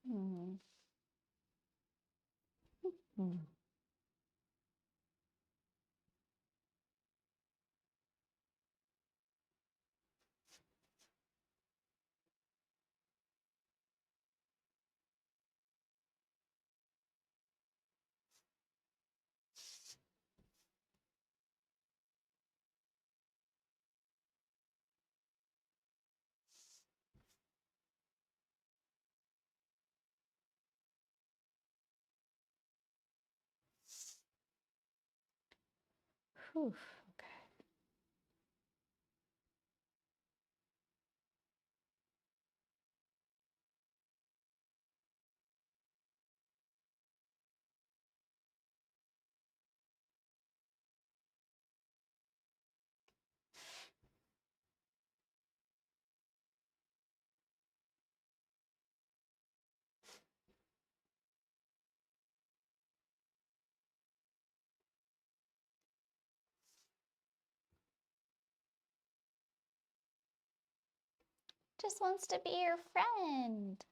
Hmm. Hmm. Whew. Okay. Just wants to be your friend.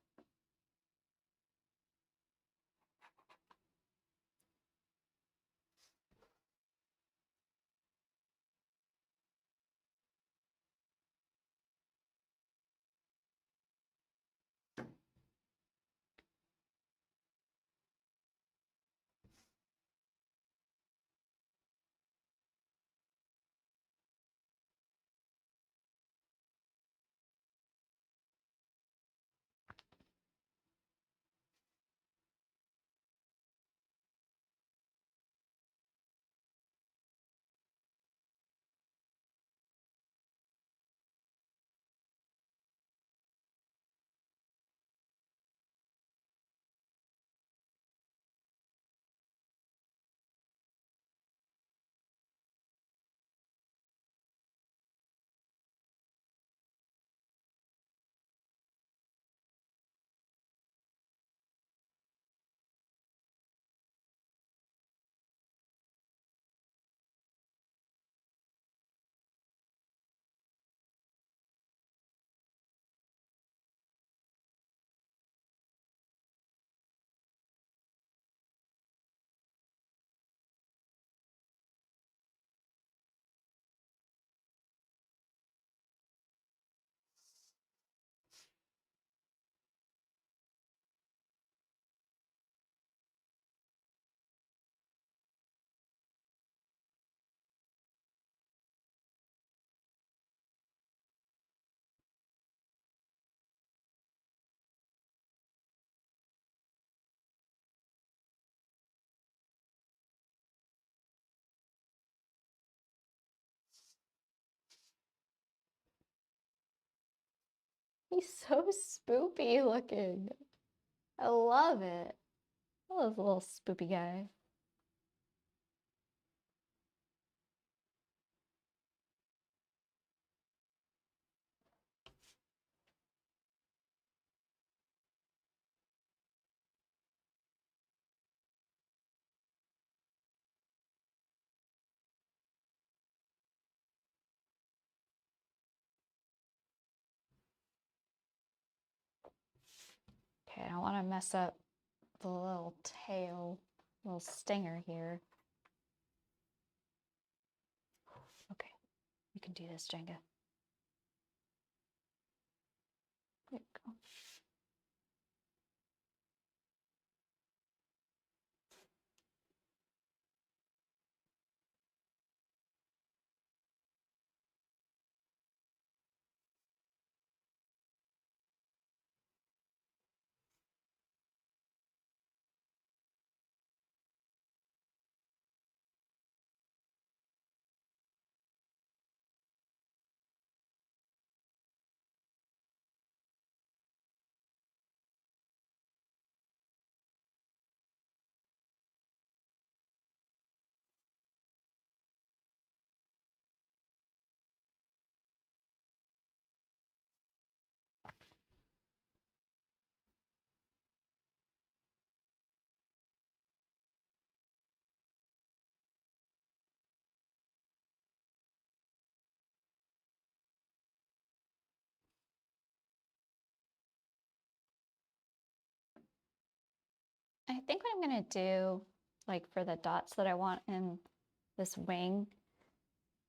He's so spoopy looking. I love it. Oh, this little spoopy guy. Okay, I don't want to mess up the little tail, little stinger here. Okay, you can do this, Jenga. There you go. I think what I'm gonna do, like for the dots that I want in this wing,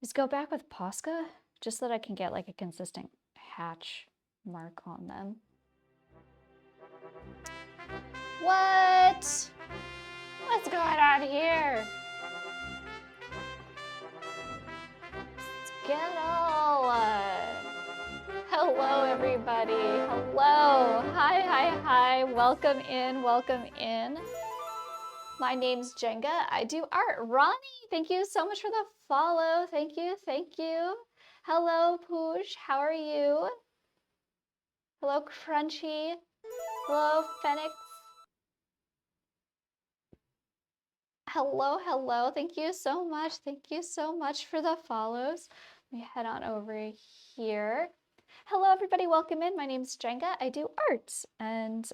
is go back with Posca, just so that I can get like a consistent hatch mark on them. What? What's going on here? Skittle! Hello, everybody. Hello. Hi, hi, hi. Welcome in. Welcome in. My name's Jenga. I do art. Ronnie, thank you so much for the follow. Thank you. Thank you. Hello, Pooch. How are you? Hello, Crunchy. Hello, Phoenix. Hello, hello. Thank you so much. Thank you so much for the follows. Let me head on over here. Hello, everybody. Welcome in. My name's Jenga. I do art, and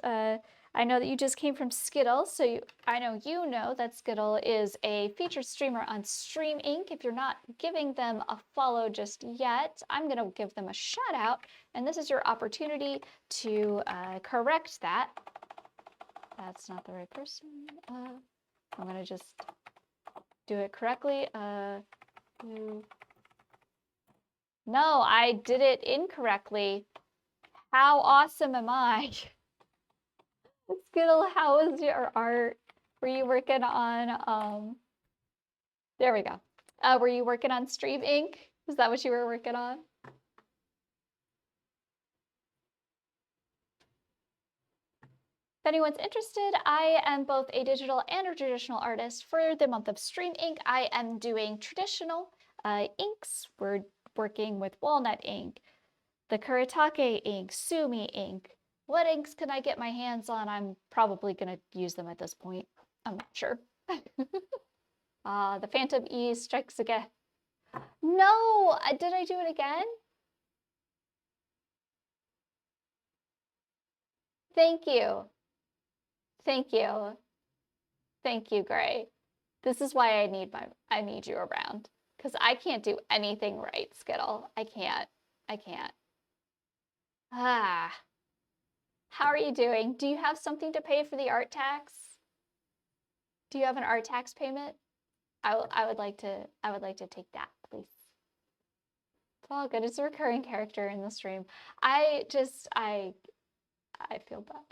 I know that you just came from Skittle, so I know you know that Skittle is a featured streamer on StreamINK. If you're not giving them a follow just yet, I'm going to give them a shout out, and this is your opportunity to correct that. That's not the right person. I'm going to just do it correctly. No, I did it incorrectly. How awesome am I? Skittle, how was your art? Were you working on, there we go. Were you working on StreamINK? Is that what you were working on? If anyone's interested, I am both a digital and a traditional artist. For the month of StreamINK, I am doing traditional inks. We're working with walnut ink, the Kuretake ink, Sumi ink. What inks can I get my hands on? I'm probably going to use them at this point. I'm not sure. The Phantom E strikes again. No! Did I do it again? Thank you. Thank you. Thank you, Gray. This is why I need you around. Because I can't do anything right, Skittle. I can't. I can't. Ah. How are you doing? Do you have something to pay for the art tax? Do you have an art tax payment? I would like to take that, please. It's all good. It's a recurring character in the stream. I feel bad.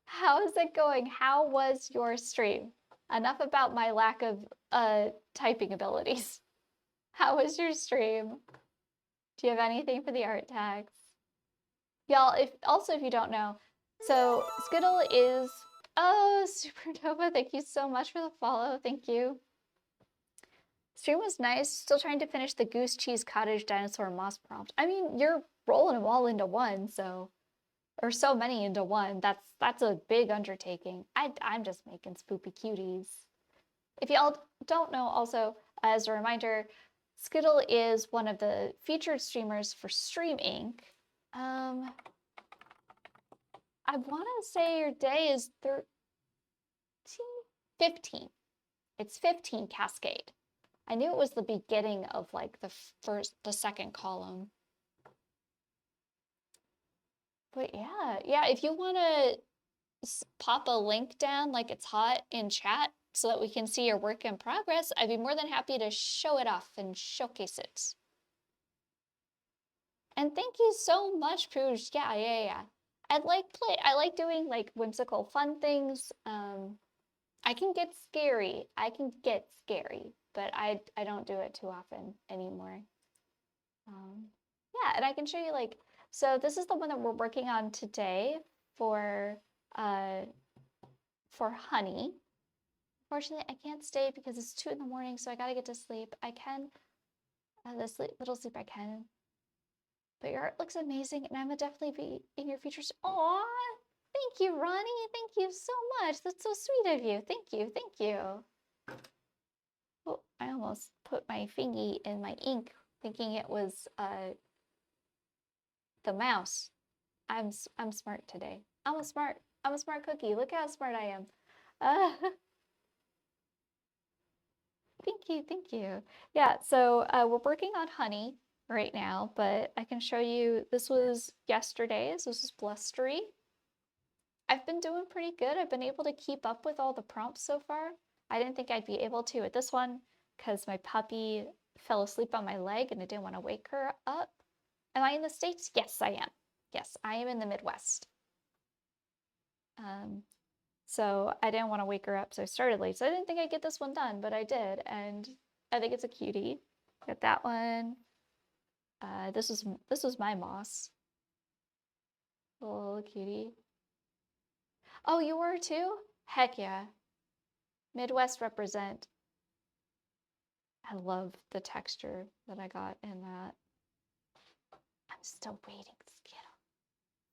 How is it going? How was your stream? Enough about my lack of typing abilities. How was your stream? Do you have anything for the art tags? Y'all, if you don't know, so Skittle is, oh, Supernova, thank you so much for the follow. Thank you. Stream was nice. Still trying to finish the Goose Cheese Cottage Dinosaur Moss prompt. I mean, you're rolling them all into one, so or so many into one. That's a big undertaking. I'm just making spoopy cuties. If y'all don't know, also as a reminder, Skittle is one of the featured streamers for StreamINK. I want to say your day is 15. It's 15 Cascade. I knew it was the beginning of like the second column. But yeah, if you want to pop a link down like it's hot in chat so that we can see your work in progress, I'd be more than happy to show it off and showcase it. And thank you so much, Pooj. Yeah. I like doing like whimsical fun things. I can get scary, but I don't do it too often anymore. Yeah, and I can show you like, so this is the one that we're working on today for honey. Unfortunately, I can't stay because it's 2 in the morning, so I gotta get to sleep. I can, little sleep I can. But your art looks amazing, and I would definitely be in your features. Aw, thank you, Ronnie. Thank you so much. That's so sweet of you. Thank you. Oh, I almost put my fingy in my ink, thinking it was the mouse. I'm smart today. I'm a smart cookie. Look how smart I am. Thank you. Yeah, so we're working on honey right now, but I can show you, this was yesterday's. This was blustery. I've been doing pretty good. I've been able to keep up with all the prompts so far. I didn't think I'd be able to with this one because my puppy fell asleep on my leg and I didn't want to wake her up. Am I in the States? Yes, I am. Yes, I am in the Midwest. So I didn't want to wake her up, so I started late. So I didn't think I'd get this one done, but I did, and I think it's a cutie. Got that one. This was my moss. Little cutie. Oh, you were too? Heck yeah. Midwest represent. I love the texture that I got in that. I'm still waiting,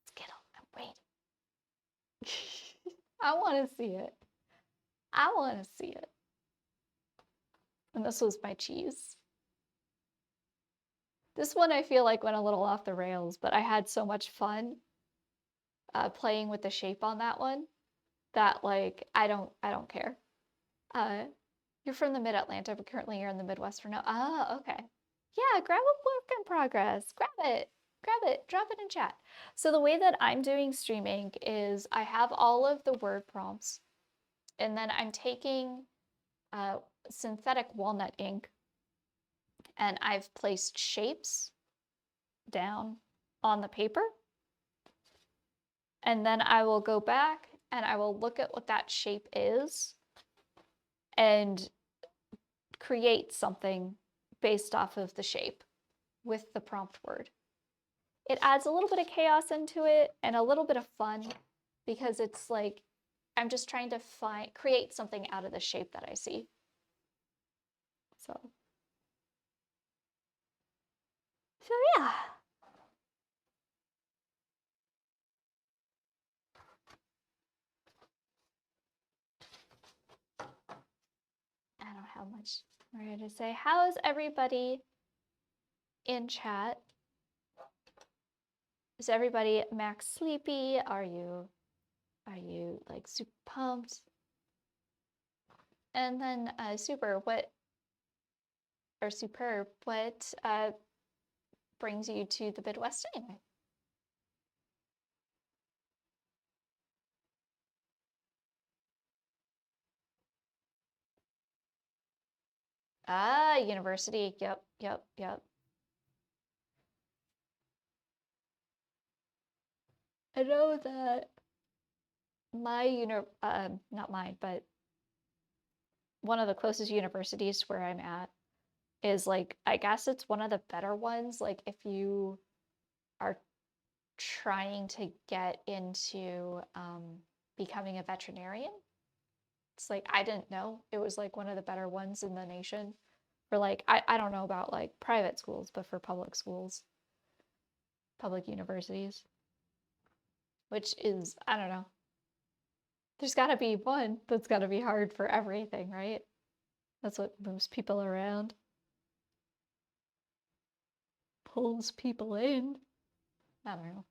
Skittle, I'm waiting. I want to see it. And this was my cheese. This one I feel like went a little off the rails, but I had so much fun playing with the shape on that one that like I don't care. You're from the Mid-Atlantic, but currently you're in the Midwest for now. Ah, okay. Yeah, grab a work in progress. Grab it, drop it in chat. So the way that I'm doing StreamINK is I have all of the word prompts, and then I'm taking synthetic walnut ink, and I've placed shapes down on the paper. And then I will go back and I will look at what that shape is and create something based off of the shape with the prompt word. It adds a little bit of chaos into it and a little bit of fun because it's like I'm just trying to create something out of the shape that I see. So yeah. I don't have much more to say. How's everybody in chat? Is everybody max sleepy? Are you like super pumped? And then superb, what brings you to the Midwest anyway? Ah, university. Yep. I know that not mine, but one of the closest universities where I'm at is like, I guess it's one of the better ones. Like if you are trying to get into becoming a veterinarian, it's like, I didn't know it was like one of the better ones in the nation. For like, I don't know about like private schools, but for public schools. public universities, which is, I don't know. There's got to be one that's got to be hard for everything, right? That's what moves people around, pulls people in. I don't know.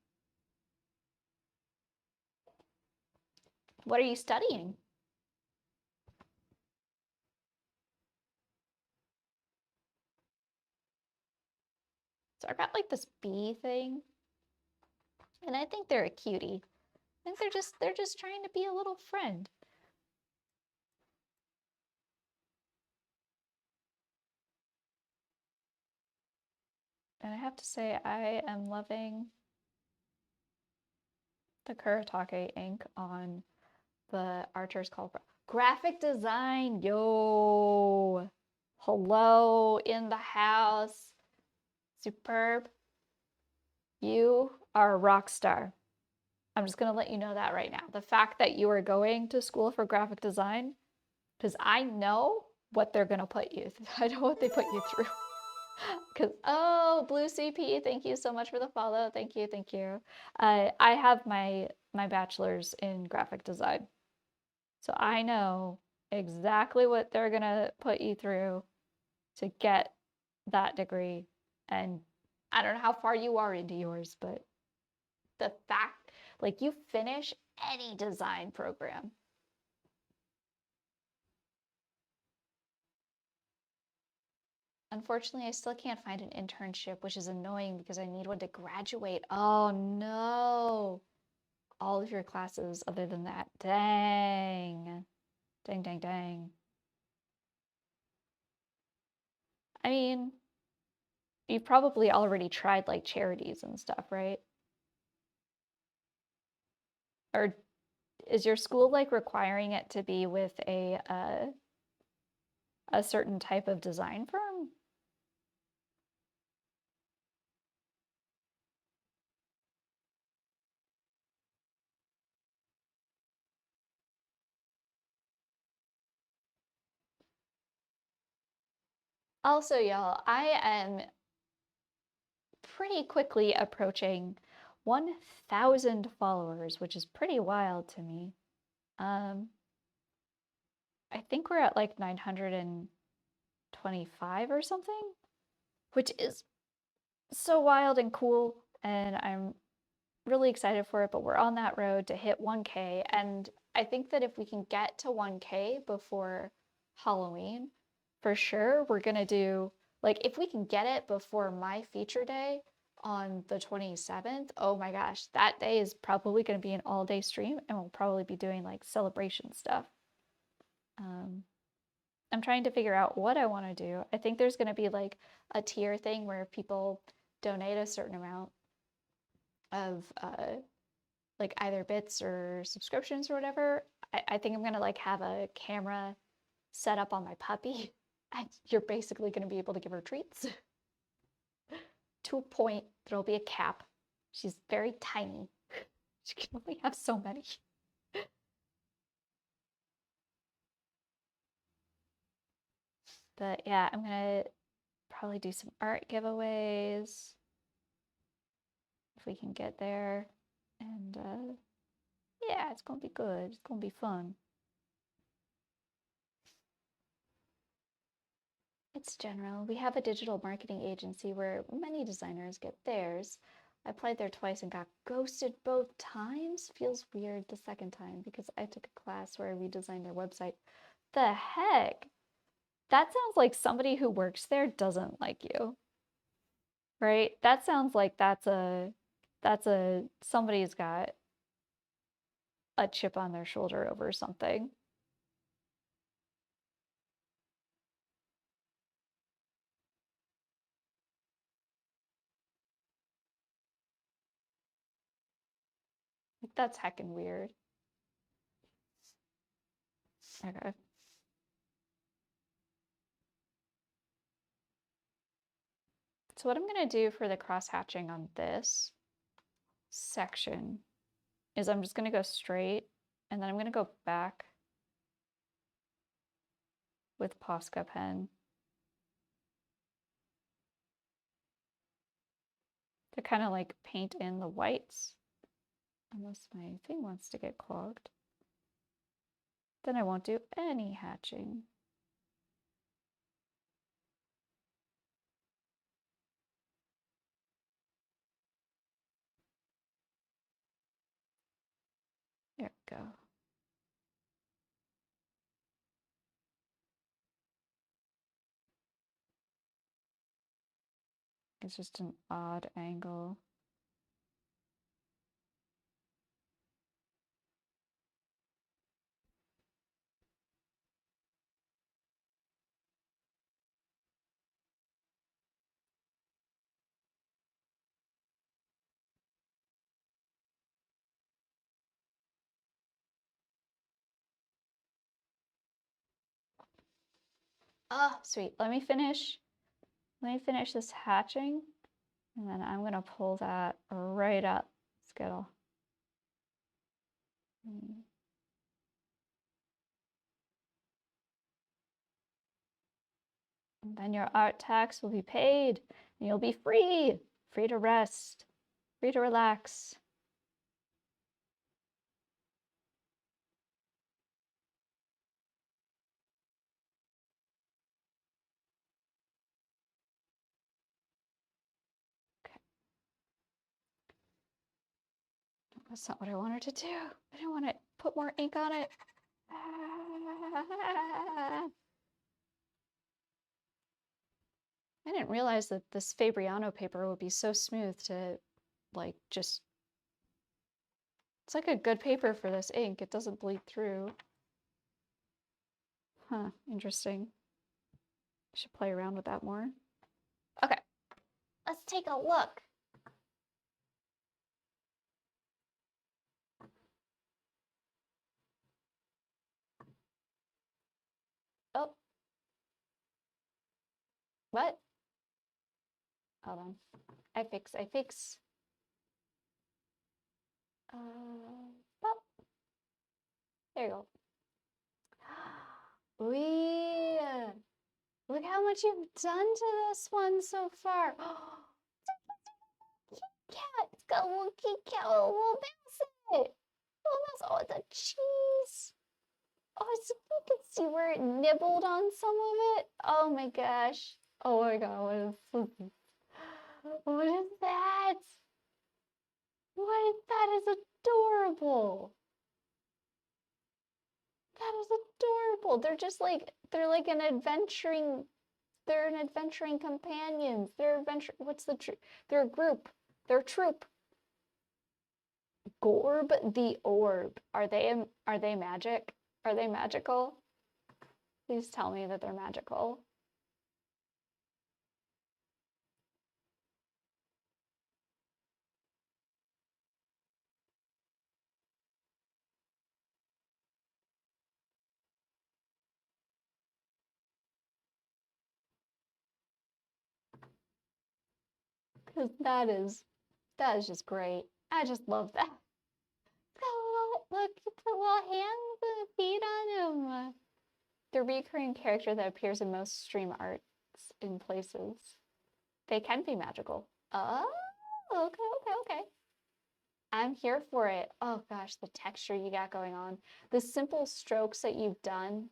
What are you studying? So I got like this bee thing, and I think they're a cutie. I think they're just trying to be a little friend. And I have to say, I am loving the Kuretake ink on the Archer's Call. Graphic design, yo! Hello in the house. Superb. You are a rock star. I'm just gonna let you know that right now. The fact that you are going to school for graphic design, because I know what they're gonna put you through. I know what they put you through. Because, oh, Blue CP, thank you so much for the follow. Thank you, thank you. I have my bachelor's in graphic design. So I know exactly what they're gonna put you through to get that degree. And I don't know how far you are into yours, but the fact, like, you finish any design program. Unfortunately, I still can't find an internship, which is annoying because I need one to graduate. Oh no. All of your classes other than that. Dang. Dang, dang, dang. I mean, you've probably already tried like charities and stuff, right? Or is your school like requiring it to be with a certain type of design firm? Also, y'all, I am pretty quickly approaching 1,000 followers, which is pretty wild to me. I think we're at like 925 or something, which is so wild and cool, and I'm really excited for it, but we're on that road to hit 1K, and I think that if we can get to 1K before Halloween, for sure, we're gonna do, like, if we can get it before my feature day on the 27th, oh my gosh, that day is probably gonna be an all-day stream, and we'll probably be doing, like, celebration stuff. I'm trying to figure out what I want to do. I think there's gonna be, like, a tier thing where people donate a certain amount of like either bits or subscriptions or whatever. I think I'm gonna like have a camera set up on my puppy, and you're basically gonna be able to give her treats to a point. There'll be a cap. She's very tiny. She can only have so many. But yeah, I'm gonna probably do some art giveaways if we can get there. And yeah, it's gonna be good. It's gonna be fun. It's general. We have a digital marketing agency where many designers get theirs. I applied there twice and got ghosted both times. Feels weird the second time because I took a class where I redesigned their website. The heck? That sounds like somebody who works there doesn't like you. Right? That sounds like that's a somebody's got a chip on their shoulder over something. Like, that's heckin' weird. Okay. So what I'm gonna do for the cross-hatching on this section is I'm just gonna go straight, and then I'm gonna go back with Posca pen. to kind of like paint in the whites. Unless my thing wants to get clogged. Then I won't do any hatching. There we go. It's just an odd angle. Oh, sweet. Let me finish this hatching, and then I'm gonna pull that right up, Skittle. And then your art tax will be paid, and you'll be free to rest, free to relax. That's not what I wanted to do. I didn't want to put more ink on it. I didn't realize that this Fabriano paper would be so smooth to, like, just... It's like a good paper for this ink. It doesn't bleed through. Huh, interesting. I should play around with that more. Okay, let's take a look. Oh. What? Hold on. I fix. Pop. There you go. Wee! Look how much you've done to this one so far. Cat! It's got a little kitty cat with a little mouse in it. Oh, it's a cheese. Oh, so you can see where it nibbled on some of it. Oh my gosh. Oh my god, what is that? What is that? That is adorable. That is adorable. They're just like, they're an adventuring companions. They're a group. They're a troop. Gorb the Orb. Are they magic? Are they magical? Please tell me that they're magical. Because that is just great. I just love that. Look, you put little hands and feet on him. The recurring character that appears in most stream arts in places. They can be magical. Oh, okay. I'm here for it. Oh gosh, the texture you got going on. The simple strokes that you've done.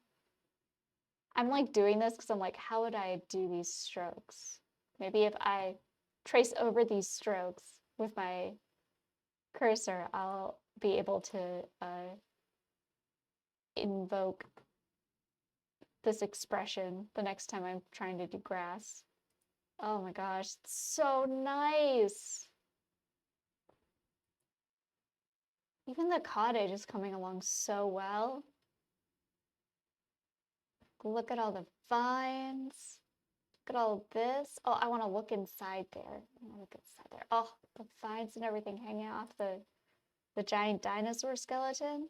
I'm like doing this because I'm like, how would I do these strokes? Maybe if I trace over these strokes with my cursor, I'll be able to invoke this expression the next time I'm trying to do grass. Oh my gosh, it's so nice. Even the cottage is coming along so well. Look at all the vines. Look at all this. Oh, I want to look inside there. I want to look inside there. Oh, the vines and everything hanging off the giant dinosaur skeleton.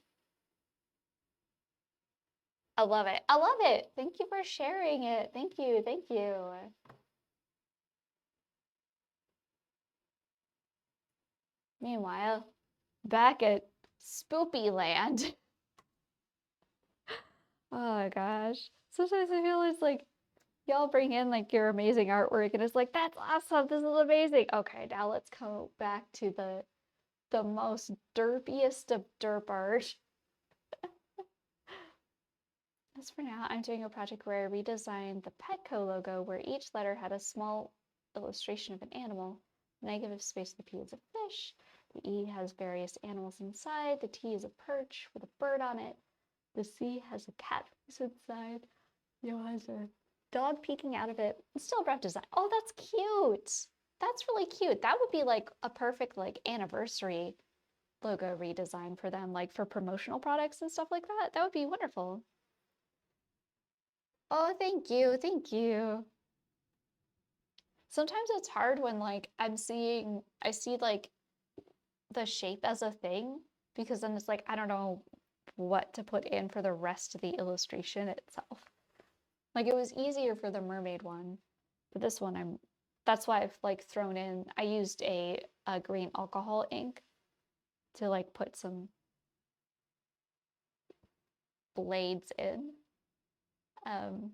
I love it. I love it. Thank you for sharing it. Thank you. Thank you. Meanwhile, back at Spoopy Land. Oh my gosh. Sometimes I feel it's like Y'all bring in like your amazing artwork and it's like, that's awesome, this is amazing. Okay, now let's go back to the most derpiest of derp art. As for now, I'm doing a project where I redesigned the Petco logo where each letter had a small illustration of an animal. The negative space of the P is a fish. The E has various animals inside. The T is a perch with a bird on it. The C has a cat inside. The O has a dog peeking out of it. It's still a rough design. Oh, that's cute. That's really cute. That would be like a perfect like anniversary logo redesign for them, like for promotional products and stuff like that. That would be wonderful. Oh, thank you. Thank you. Sometimes it's hard when like I see like the shape as a thing because then it's like I don't know what to put in for the rest of the illustration itself. Like it was easier for the mermaid one, but this one that's why I've like thrown in I used a green alcohol ink to like put some blades in. Um,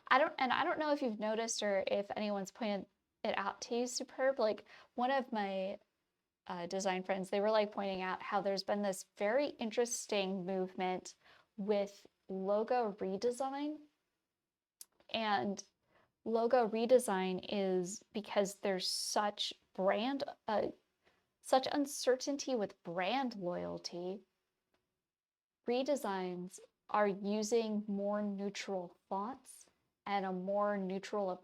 I don't know if you've noticed or if anyone's pointed it out to you, Superb. Like one of my design friends, they were like pointing out how there's been this very interesting movement with logo redesign. And logo redesign is because there's such such uncertainty with brand loyalty. Redesigns are using more neutral fonts and a more neutral,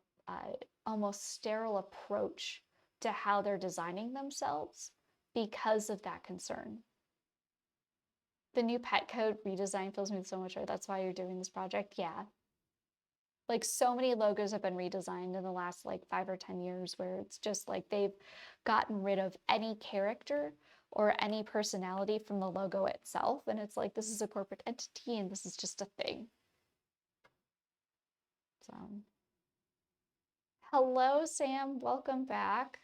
almost sterile approach to how they're designing themselves because of that concern. The new Petco redesign fills me with so much joy. That's why you're doing this project. Yeah. Like so many logos have been redesigned in the last like 5 or 10 years where it's just like they've gotten rid of any character or any personality from the logo itself. And it's like, this is a corporate entity and this is just a thing. So, hello, Sam. Welcome back.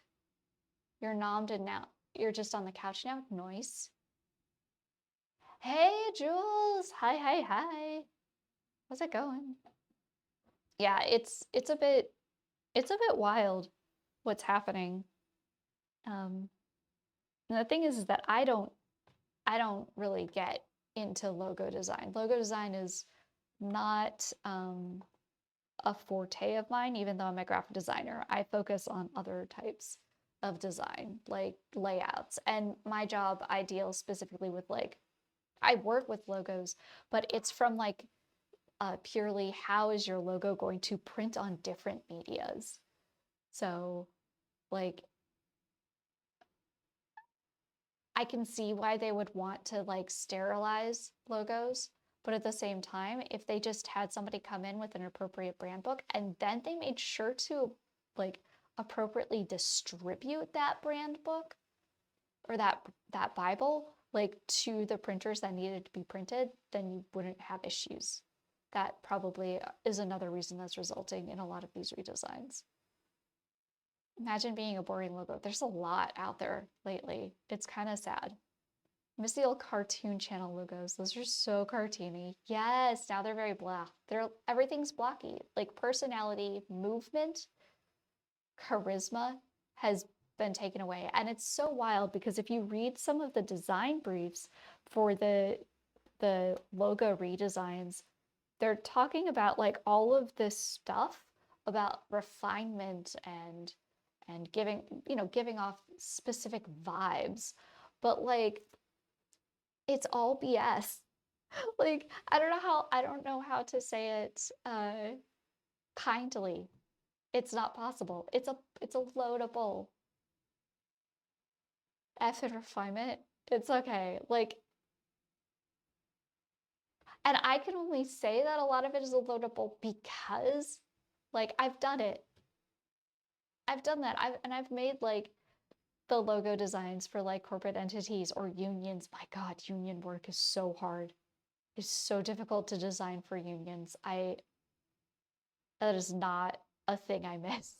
You're nommed and now you're just on the couch now. Nice. Hey, Jules. Hi, hi, hi. How's it going? Yeah, it's a bit wild what's happening. And the thing is that I don't really get into logo design. Logo design is not a forte of mine, even though I'm a graphic designer. I focus on other types of design, like layouts. And my job, I deal specifically with like, I work with logos, but it's from like purely how is your logo going to print on different medias. So like I can see why they would want to like sterilize logos, but at the same time, if they just had somebody come in with an appropriate brand book and then they made sure to like appropriately distribute that brand book or that Bible like to the printers that needed to be printed, then you wouldn't have issues. That probably is another reason that's resulting in a lot of these redesigns. Imagine being a boring logo. There's a lot out there lately. It's kind of sad. I miss the old cartoon channel logos. Those are so cartoony. Yes, now they're very blah. Everything's blocky. Like personality, movement, charisma has been taken away. And it's so wild because if you read some of the design briefs for the logo redesigns, they're talking about like all of this stuff about refinement and giving off specific vibes, but like it's all BS. Like I don't know how to say it kindly. It's not possible. It's a load of bull. F and refinement. It's okay. Like, and I can only say that a lot of it is a load of bull because like I've done it. I've done that. I've made like the logo designs for like corporate entities or unions. My God, union work is so hard. It's so difficult to design for unions. That is not a thing I miss.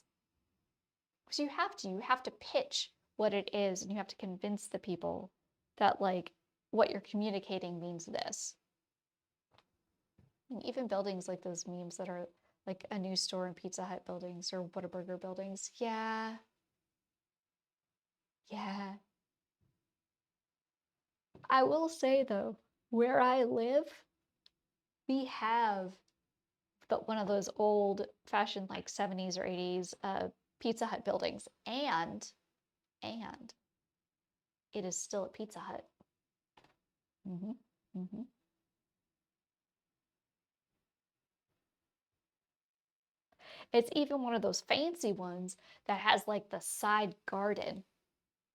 Because you have to pitch what it is and you have to convince the people that like what you're communicating means this. And even buildings like those memes that are like a new store in Pizza Hut buildings or Whataburger buildings. Yeah. Yeah. I will say though, where I live, we have one of those old fashioned like 70s or 80s Pizza Hut buildings, and it is still a Pizza Hut. Mm-hmm. Mm-hmm. It's even one of those fancy ones that has like the side garden,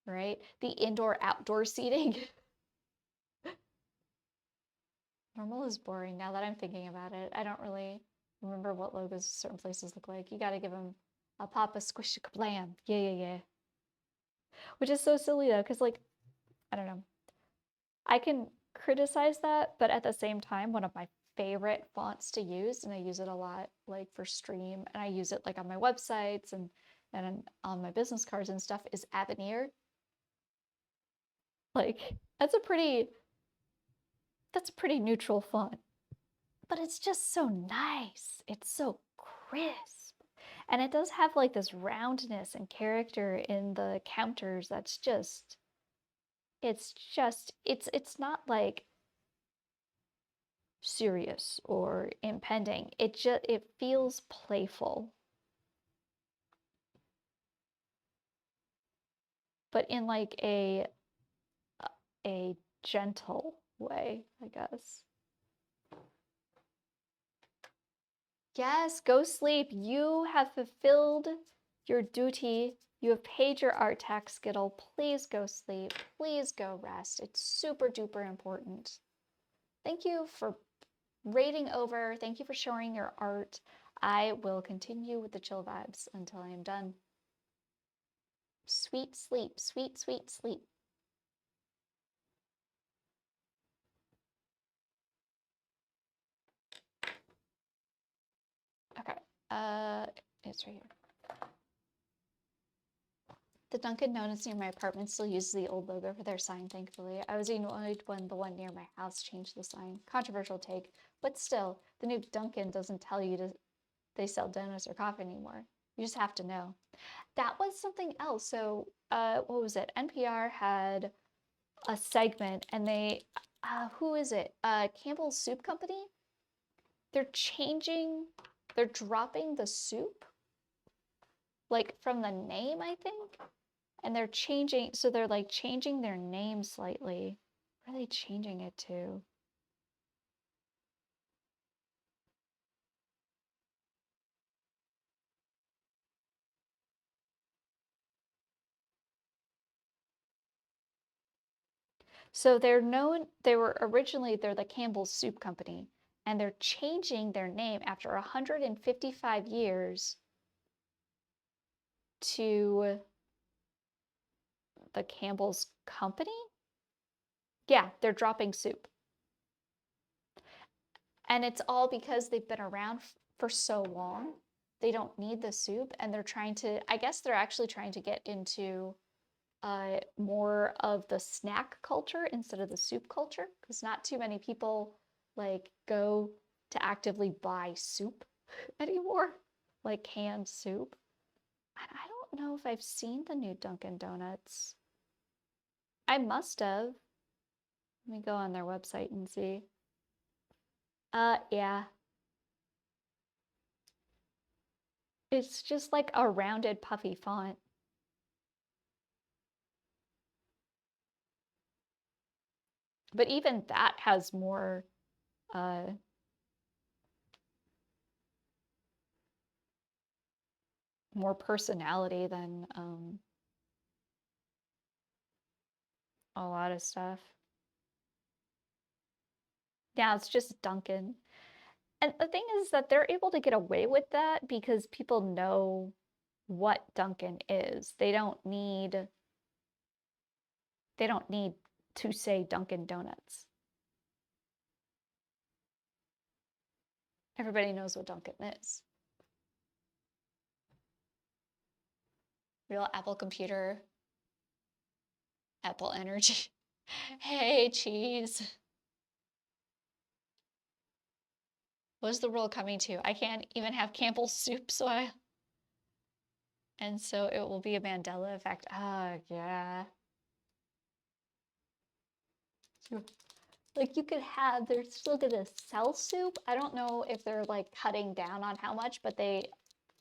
right? The indoor-outdoor seating. Normal is boring now that I'm thinking about it. I don't really remember what logos certain places look like. You gotta give them a pop, a squish, a kablam. Yeah, yeah, yeah. Which is so silly though, because like, I don't know. I can criticize that, but at the same time, one of my favorite fonts to use, and I use it a lot like for stream, and I use it like on my websites and on my business cards and stuff, is Avenir. Like that's a pretty neutral font, but it's just so nice. It's so crisp. And it does have like this roundness and character in the counters that's just it's not like serious or impending. It feels playful, but in like a gentle way, I guess. Yes, go sleep. You have fulfilled your duty. You have paid your art tax, Skittle. Please go sleep. Please go rest. It's super duper important. Thank you for raiding over. Thank you for showing your art. I will continue with the chill vibes until I am done. Sweet sleep, sweet, sweet sleep. Okay, it's right here. The Dunkin' Donuts near my apartment still uses the old logo for their sign, thankfully. I was annoyed when the one near my house changed the sign. Controversial take, but still, the new Dunkin' doesn't tell you they sell donuts or coffee anymore. You just have to know. That was something else. So, what was it? NPR had a segment, and they, who is it? Campbell's Soup Company? They're dropping the soup, like from the name, I think. And they're changing, so they're like changing their name slightly. What are they changing it to? So they're the Campbell's Soup Company, and they're changing their name after 155 years to the Campbell's Company? Yeah, they're dropping soup. And it's all because they've been around for so long. They don't need the soup, and I guess they're actually trying to get into more of the snack culture instead of the soup culture, because not too many people like go to actively buy soup anymore, like canned soup. And I don't know if I've seen the new Dunkin' Donuts. I must have. Let me go on their website and see. Yeah. It's just like a rounded puffy font. But even that has uh more personality than a lot of stuff. Yeah, it's just Dunkin'. And the thing is that they're able to get away with that because people know what Dunkin' is. They don't need to say Dunkin' Donuts. Everybody knows what Dunkin' is. Real Apple computer, Apple Energy. Hey, cheese. What is the world coming to? I can't even have Campbell's soup, and so it will be a Mandela effect. Ah, yeah. Like you could have, they're still gonna sell soup. I don't know if they're like cutting down on how much, but they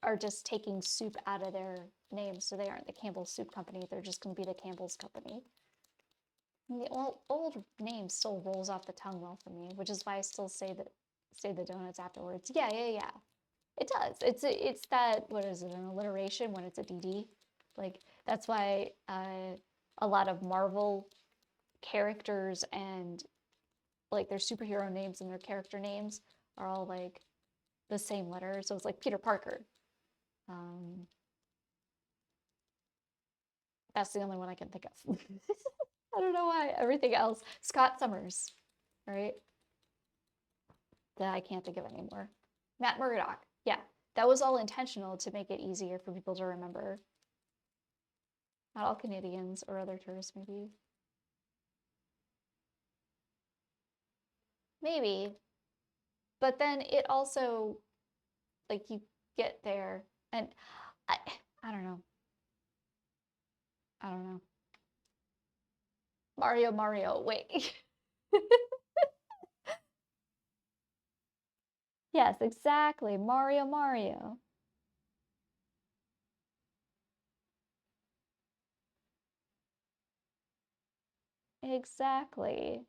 are just taking soup out of their name. So they aren't the Campbell's Soup Company. They're just gonna be the Campbell's Company. And the old name still rolls off the tongue well for me, which is why I still say the donuts afterwards. Yeah, yeah, yeah. It does. It's that, what is it, an alliteration when it's a DD? Like that's why a lot of Marvel characters and like their superhero names and their character names are all like the same letter. So it's like Peter Parker. Um, that's the only one I can think of. I don't know why. Everything else, Scott Summers, right? That I can't think of anymore. Matt Murdock. Yeah, that was all intentional to make it easier for people to remember. Not all Canadians or other tourists, maybe. Maybe. But then it also, like, you get there and I, I don't know. I don't know. Mario, wait. Yes, exactly. Mario. Exactly.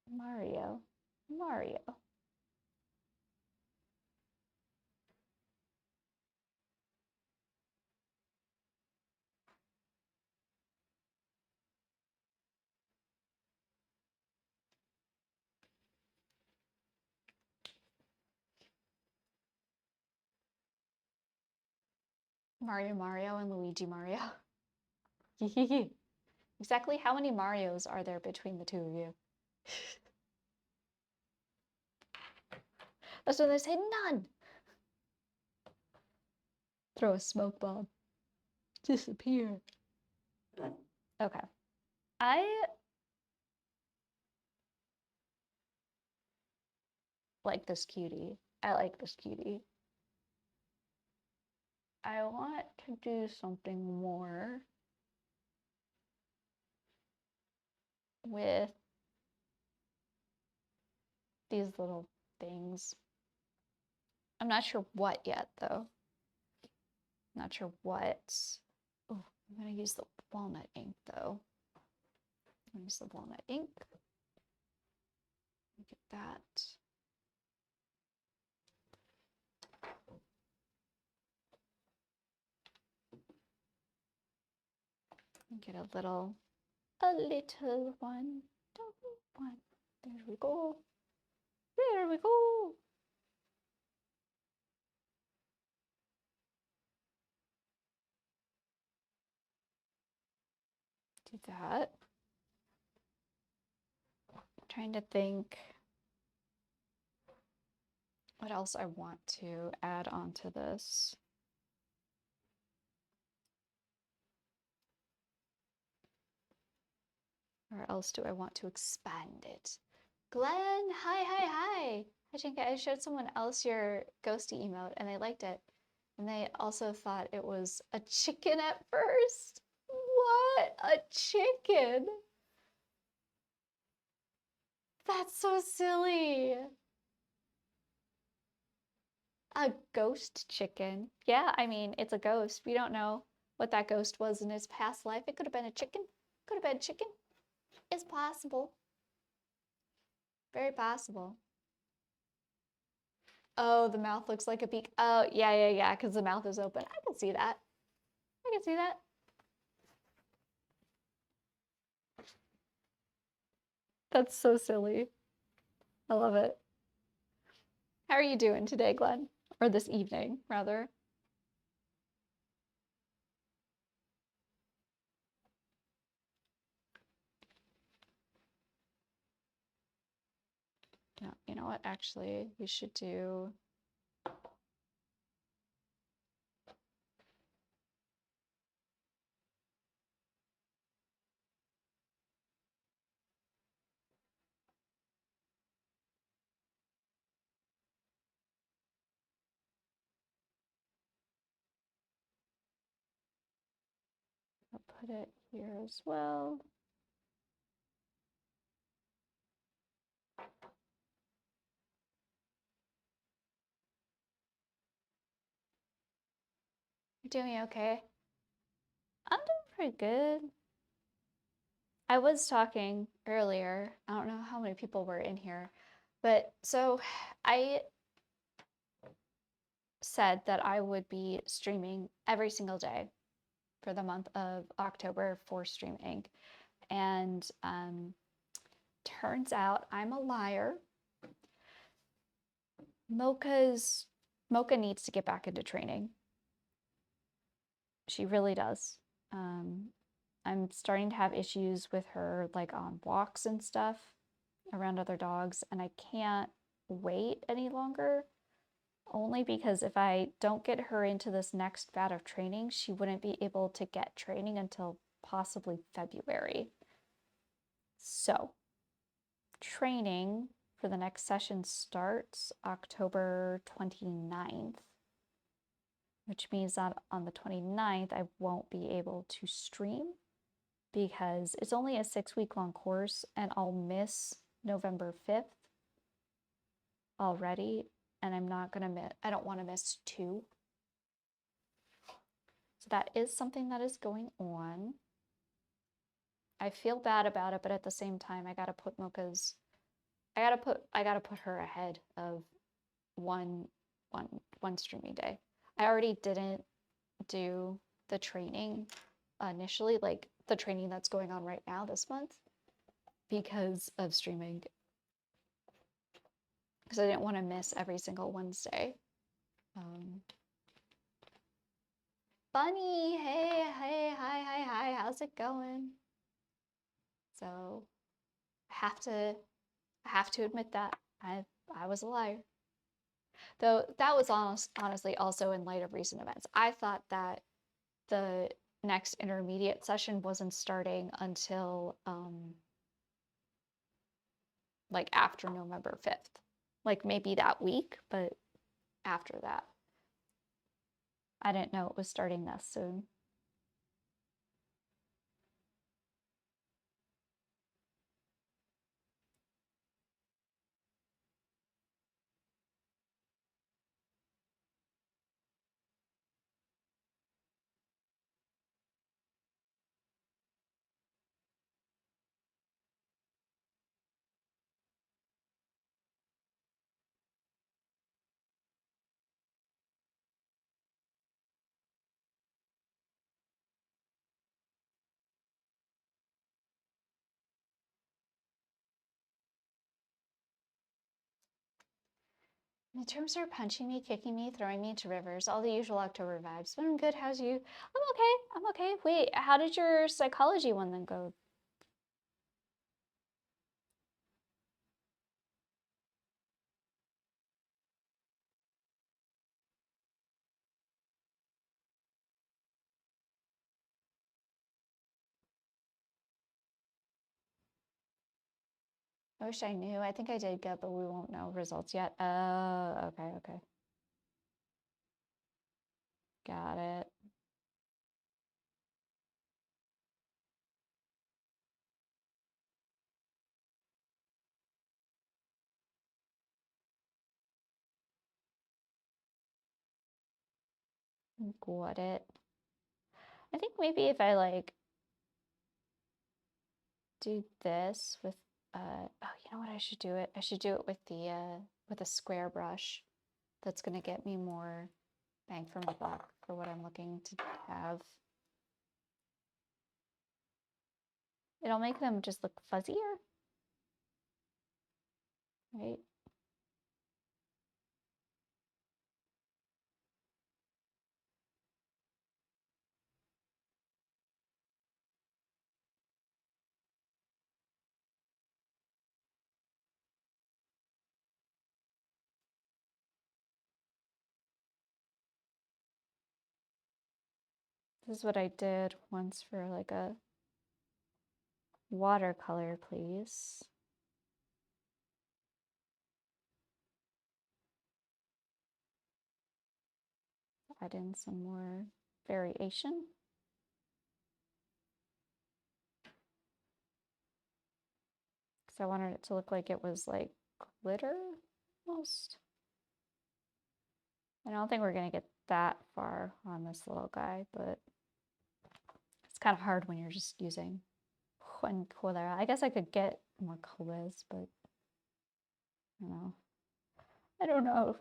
Mario. Mario. Mario and Luigi Mario. Exactly how many Marios are there between the two of you? That's when they say none. Throw a smoke bomb. Disappear. Okay. I like this cutie. I like this cutie. I want to do something more with these little things. I'm not sure what yet, though. Not sure what. Oh, I'm gonna use the walnut ink, though. I'm gonna use the walnut ink. Look at that. Get a little one. One. There we go. There we go. Do that. I'm trying to think what else I want to add onto this. Or else do I want to expand it? Glenn, hi. Hi, Chinka. I showed someone else your ghosty emote and they liked it. And they also thought it was a chicken at first. What? A chicken? That's so silly. A ghost chicken. Yeah, I mean, it's a ghost. We don't know what that ghost was in his past life. It could have been a chicken. Could have been chicken. It's possible. Very possible. Oh, the mouth looks like a beak. Oh, yeah, because the mouth is open. I can see that. I can see that. That's so silly. I love it. How are you doing today, Glenn? Or this evening, rather? No, you know what? Actually, we should do put it here as well. You're doing okay? I'm doing pretty good. I was talking earlier, I don't know how many people were in here, but so I said that I would be streaming every single day for the month of October for StreamINK. And turns out I'm a liar. Mocha needs to get back into training. She really does. I'm starting to have issues with her like on walks and stuff around other dogs, and I can't wait any longer. Only because if I don't get her into this next bout of training, she wouldn't be able to get training until possibly February. So, training for the next session starts October 29th, which means that on the 29th, I won't be able to stream because it's only a 6-week long course and I'll miss November 5th already. And I'm not gonna miss, I don't wanna miss 2. So that is something that is going on. I feel bad about it, but at the same time, I gotta put her ahead of one streaming day. I already didn't do the training initially, like the training that's going on right now this month, because of streaming. Because I didn't want to miss every single Wednesday. Bunny, hey, hi, how's it going? So I have to admit that I was a liar. Though that was honestly also in light of recent events. I thought that the next intermediate session wasn't starting until like after November 5th. Like maybe that week, but after that. I didn't know it was starting that soon. Midterms are punching me, kicking me, throwing me into rivers, all the usual October vibes. But I'm good, how's you? I'm okay. Wait, how did your psychology one then go? I wish I knew. I think I did good, but we won't know results yet. Oh, okay. Got it. Got it. I think maybe if I like do this with oh, you know what, I should do it. I should do it with a square brush. That's gonna get me more bang for my buck for what I'm looking to have. It'll make them just look fuzzier, right? This is what I did once for like a watercolor, please. Add in some more variation. because I wanted it to look like it was like glitter almost. I don't think we're gonna get that far on this little guy, but it's kind of hard when you're just using one color. I guess I could get more colors, but I don't know. I don't know.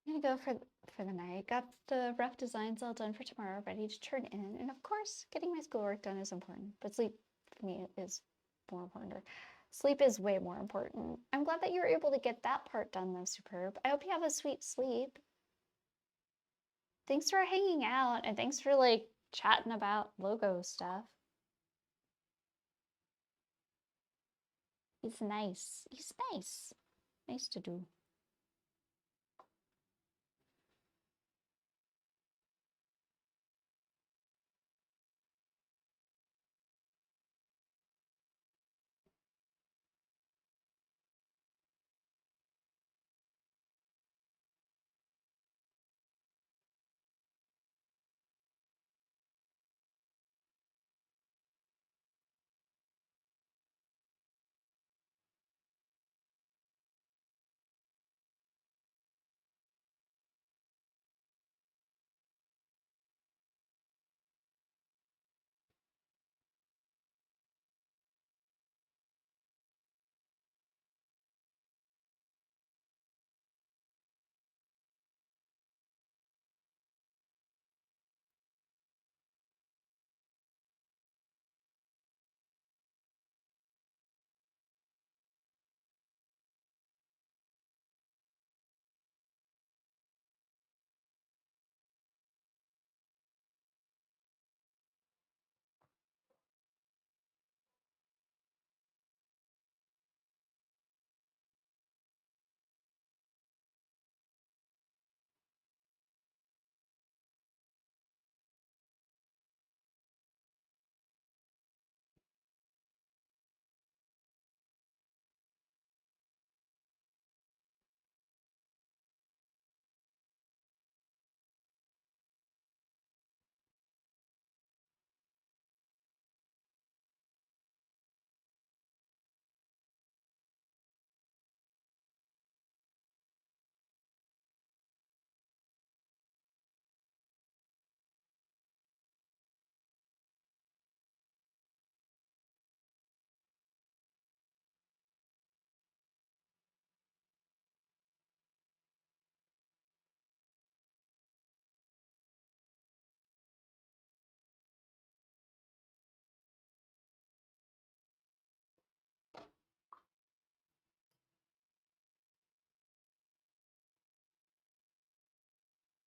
I'm gonna go for the night. Got the rough designs all done for tomorrow, ready to turn in. And of course, getting my schoolwork done is important, but sleep for me is more important. Or sleep is way more important. I'm glad that you were able to get that part done though, Superb. I hope you have a sweet sleep. Thanks for hanging out and thanks for like chatting about logo stuff. He's nice. He's nice. Nice to do.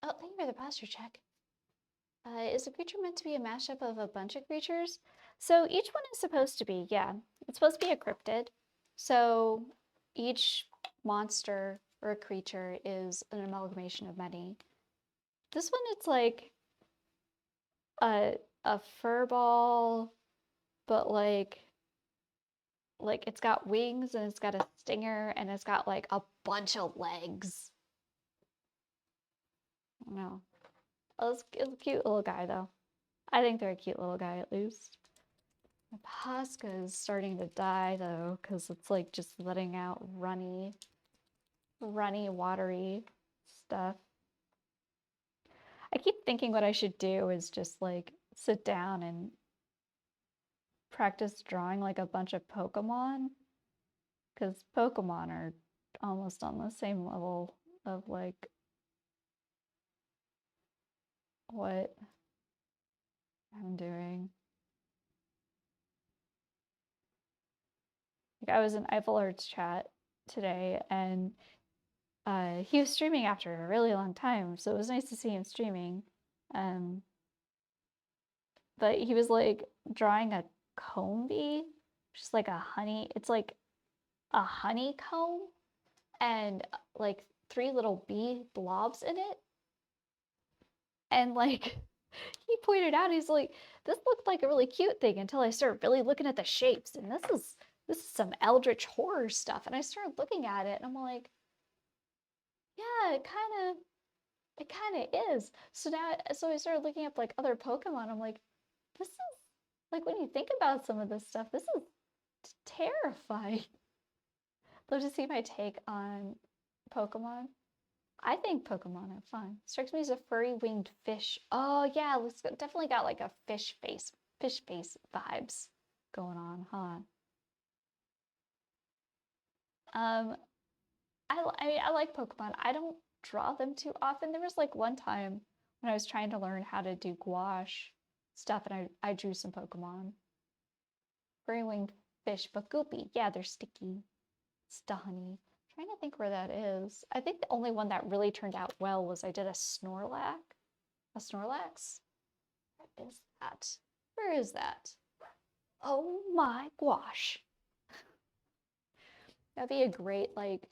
Oh, thank you for the posture check. Is a creature meant to be a mashup of a bunch of creatures? So each one is supposed to be, yeah. It's supposed to be a cryptid. So each monster or a creature is an amalgamation of many. This one, it's like a fur ball, but like it's got wings and it's got a stinger and it's got like a bunch of legs. I don't know. It's a cute little guy though. I think they're a cute little guy at least. My Posca is starting to die though, because it's like just letting out runny, watery stuff. I keep thinking what I should do is just like sit down and practice drawing like a bunch of Pokemon, because Pokemon are almost on the same level of like what I'm doing. Like I was in Eiffelart's chat today and he was streaming after a really long time, so it was nice to see him streaming. But he was like drawing a comb bee, just like a honey. It's like a honeycomb and like 3 little bee blobs in it. And like he pointed out, he's like, this looked like a really cute thing until I started really looking at the shapes, and this is some eldritch horror stuff. And I started looking at it and I'm like, yeah, it kind of is. So I started looking up like other Pokemon. I'm like, this is like when you think about some of this stuff, this is terrifying. Love to see my take on Pokemon. I think Pokemon are fun. Strikes me as a furry winged fish. Oh yeah, looks definitely got like a fish face vibes going on, huh? I mean, I like Pokemon. I don't draw them too often. There was like one time when I was trying to learn how to do gouache stuff, and I drew some Pokemon. Furry winged fish, but goopy. Yeah, they're sticky. Stahani. Trying to think where that is. I think the only one that really turned out well was I did a Snorlax. A Snorlax? Where is that? Where is that? Oh my gosh. That'd be a great like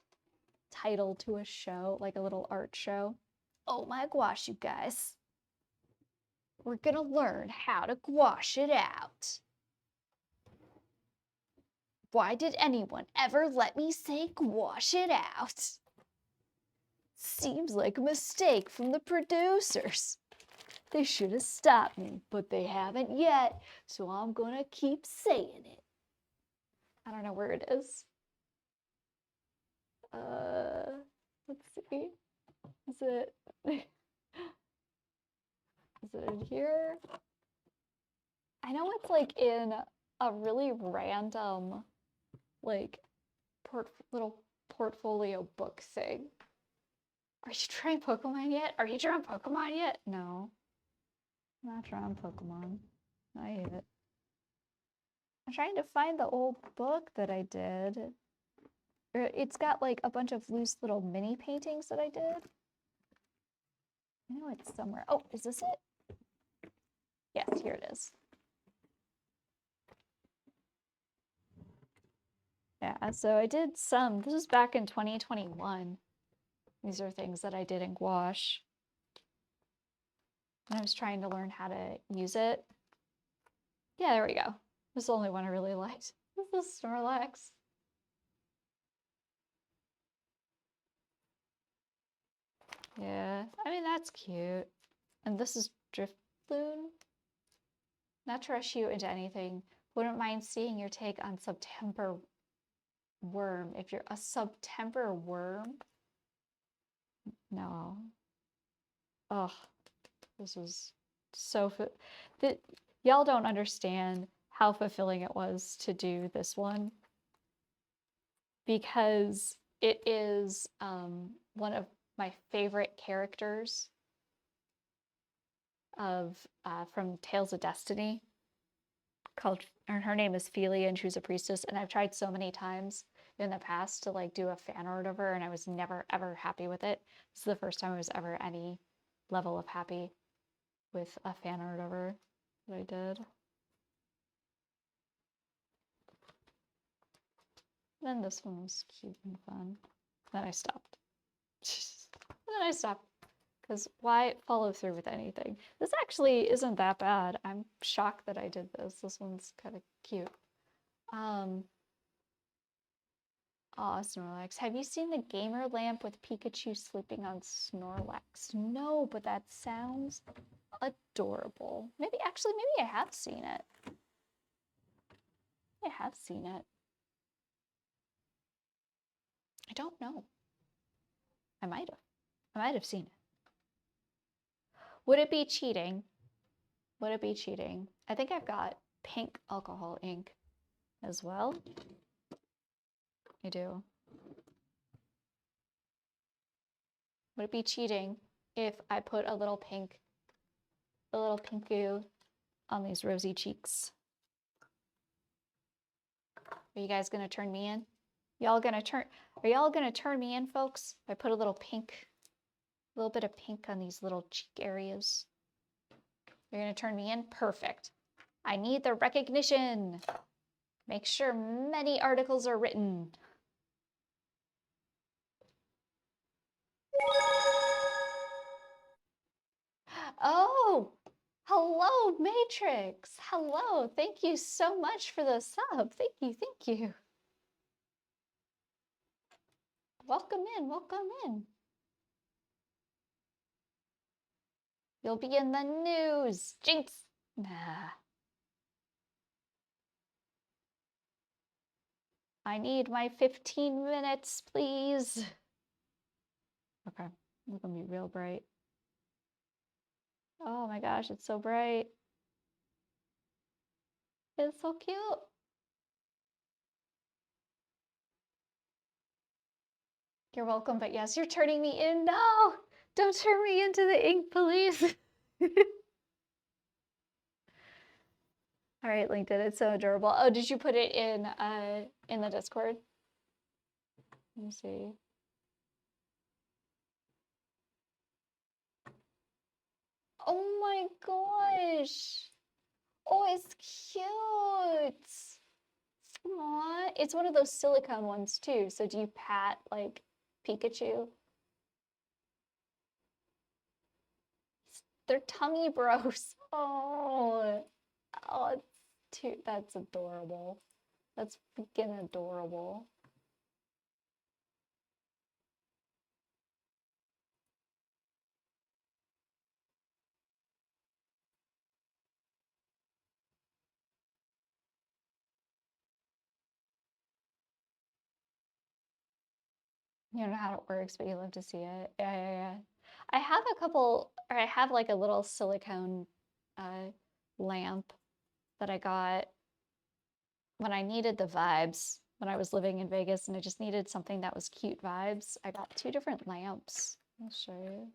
title to a show, like a little art show. Oh my gosh, you guys. We're gonna learn how to gouache it out. Why did anyone ever let me say gouache it out? Seems like a mistake from the producers. They should have stopped me, but they haven't yet, so I'm gonna keep saying it. I don't know where it is. Let's see. Is it is it in here? I know it's like in a really random like little portfolio book thing. Are you trying Pokemon yet? Are you drawing Pokemon yet? No. I'm not drawing Pokemon. Not yet. I'm trying to find the old book that I did. It's got like a bunch of loose little mini paintings that I did. I know it's somewhere. Oh, is this it? Yes, here it is. Yeah, so I did some. This was back in 2021. These are things that I did in gouache. And I was trying to learn how to use it. Yeah, there we go. This is the only one I really liked. This is Snorlax. Yeah, I mean, that's cute. And this is Drifloon. Not to rush you into anything. Wouldn't mind seeing your take on September worm. If you're a September worm, no. Ugh, this is so y'all don't understand how fulfilling it was to do this one because it is one of my favorite characters of from Tales of Destiny. Her name is Feely, and she was a priestess. And I've tried so many times in the past to like do a fan art of her, and I was never ever happy with it. This is the first time I was ever any level of happy with a fan art of her that I did. Then this one was cute and fun. Then I stopped. Because why follow through with anything? This actually isn't that bad. I'm shocked that I did this. This one's kind of cute. Aw, Snorlax. Have you seen the gamer lamp with Pikachu sleeping on Snorlax? No, but that sounds adorable. Maybe I have seen it. I have seen it. I don't know. I might have seen it. Would it be cheating? Would it be cheating? I think I've got pink alcohol ink as well. I do. Would it be cheating if I put a little pink goo on these rosy cheeks? Are you guys gonna turn me in? Are y'all gonna turn me in, folks? If I put a little bit of pink on these little cheek areas. You're gonna turn me in? Perfect. I need the recognition. Make sure many articles are written. Oh, hello, Matrix. Hello. Thank you so much for the sub. Thank you. Welcome in, welcome in. You'll be in the news. Jinx. Nah. I need my 15 minutes, please. Okay, it's gonna be real bright. Oh my gosh, it's so bright. It's so cute. You're welcome, but yes, you're turning me in. No, don't turn me into the ink police. All right, LinkedIn, it's so adorable. Oh, did you put it in the Discord? Let me see. Oh my gosh. Oh, it's cute. Aww. It's one of those silicone ones too. So do you pat like Pikachu? They're tummy bros. Oh, oh, it's too, that's adorable. That's freaking adorable. You don't know how it works, but you love to see it. Yeah. I have a couple, or I have like a little silicone lamp that I got when I needed the vibes when I was living in Vegas and I just needed something that was cute vibes. I got 2 different lamps. I'll show you.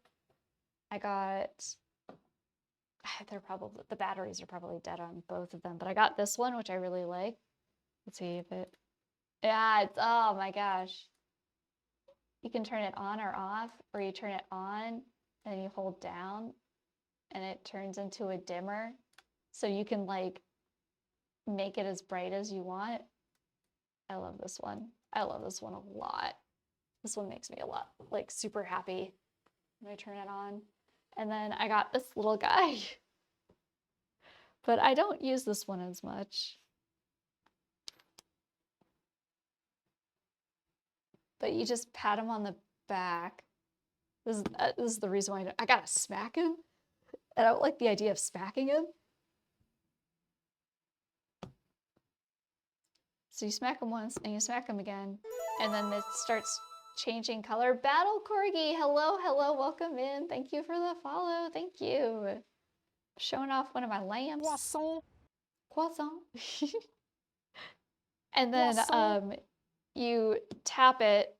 I got, they're probably, the batteries are probably dead on both of them, but I got this one, which I really like. Let's see if it, yeah, it's, oh my gosh. You can turn it on or off, or you turn it on and you hold down and it turns into a dimmer. So you can like make it as bright as you want. I love this one. I love this one a lot. This one makes me a lot, like super happy when I turn it on. And then I got this little guy, but I don't use this one as much. But you just pat him on the back. This is the reason why I gotta smack him. I don't like the idea of smacking him. So you smack him once and you smack him again, and then it starts changing color. Battle Corgi, hello, hello, welcome in. Thank you for the follow. Thank you. Showing off one of my lamps. Croissant. Croissant. And then you tap it,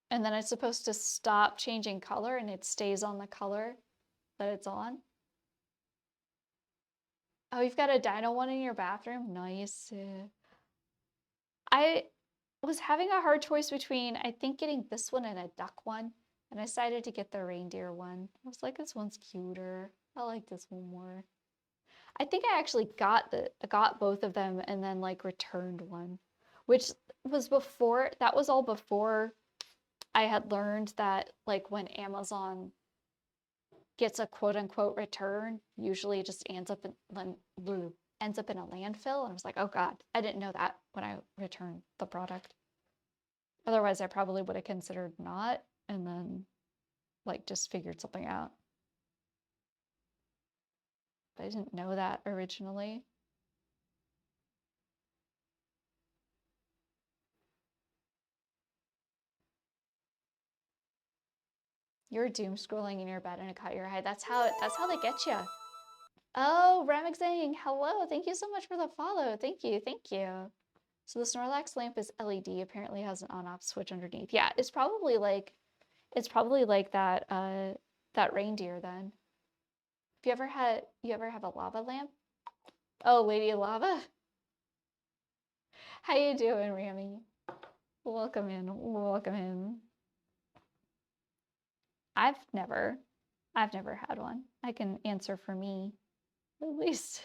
and then it's supposed to stop changing color, and it stays on the color that it's on. Oh, you've got a dino one in your bathroom? Nice. I was having a hard choice between, I think, getting this one and a duck one, and I decided to get the reindeer one. I was like, this one's cuter. I like this one more. I think I actually got both of them and then like returned one, which was before, that was all before I had learned that like when Amazon gets a quote unquote return, usually it just ends up in a landfill. And I was like, oh God, I didn't know that when I returned the product. Otherwise, I probably would have considered not, and then like just figured something out. But I didn't know that originally. You're doom scrolling in your bed and it caught your eye. That's how they get you. Oh, Ramexing, hello. Thank you so much for the follow. Thank you. So the Snorlax lamp is LED. Apparently has an on-off switch underneath. Yeah, it's probably like that that reindeer then. If you ever have a lava lamp? Oh, Lady Lava. How you doing, Rami? Welcome in. Welcome in. I've never had one. I can answer for me, at least.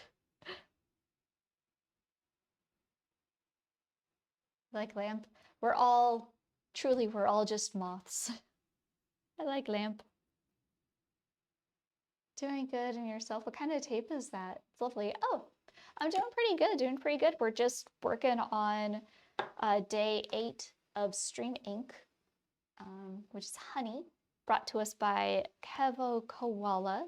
Like lamp. We're all just moths. I like lamp. Doing good in yourself. What kind of tape is that? It's lovely. Oh, I'm doing pretty good. We're just working on day 8 of StreamINK, which is honey, brought to us by Kevokoala.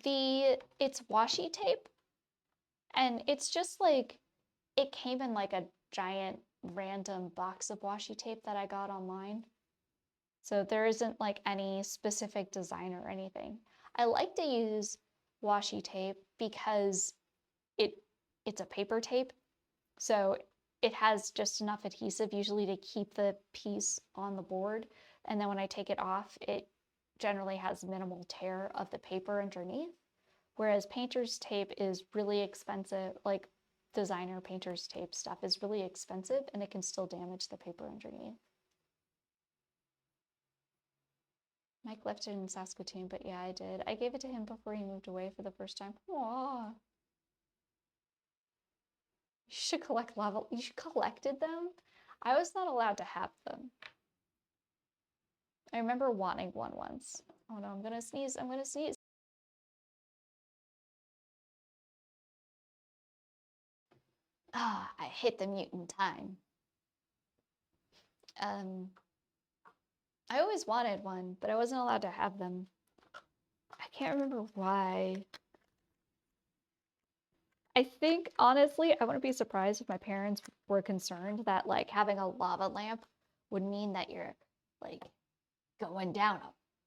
It's washi tape, and it's just like, it came in like a giant random box of washi tape that I got online. So there isn't like any specific design or anything. I like to use washi tape because it's a paper tape. So it has just enough adhesive usually to keep the piece on the board. And then when I take it off, it generally has minimal tear of the paper underneath. Whereas painter's tape is really expensive, like designer painter's tape stuff is really expensive and it can still damage the paper underneath. Mike left it in Saskatoon, but yeah, I did. I gave it to him before he moved away for the first time. Aww. You should collect lava. You collected them? I was not allowed to have them. I remember wanting one once. Oh no, I'm gonna sneeze. I'm gonna sneeze. Ah, I hit the mute in time. I always wanted one, but I wasn't allowed to have them. I can't remember why. I think, honestly, I wouldn't be surprised if my parents were concerned that, like, having a lava lamp would mean that you're, like, going down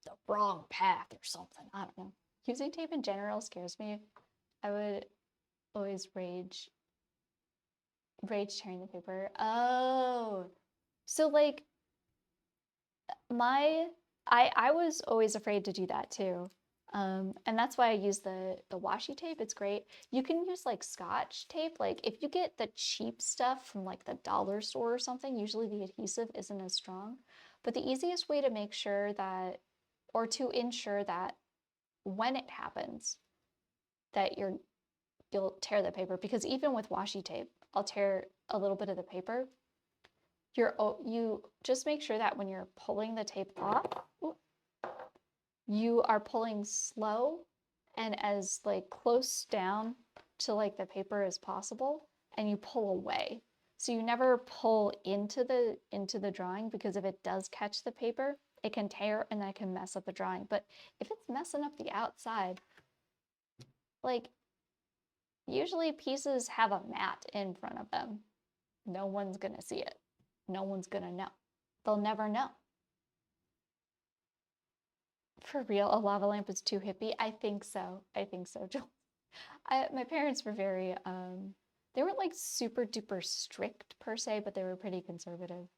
the wrong path or something. I don't know. Using tape in general scares me. I would always rage tearing the paper. Oh, so like I was always afraid to do that too. And that's why I use the washi tape. It's great. You can use like Scotch tape. Like if you get the cheap stuff from like the dollar store or something, usually the adhesive isn't as strong. But the easiest way to make sure that, or to ensure that when it happens, that you'll tear the paper, because even with washi tape, I'll tear a little bit of the paper. You just make sure that when you're pulling the tape off, you are pulling slow and as like close down to like the paper as possible, and you pull away. So you never pull into the drawing, because if it does catch the paper, it can tear and then it can mess up the drawing. But if it's messing up the outside, like usually pieces have a mat in front of them. No one's gonna see it. No one's gonna know. They'll never know. For real, a lava lamp is too hippie? I think so. I think so, Joel. My parents were very, they weren't like super duper strict per se, but they were pretty conservative,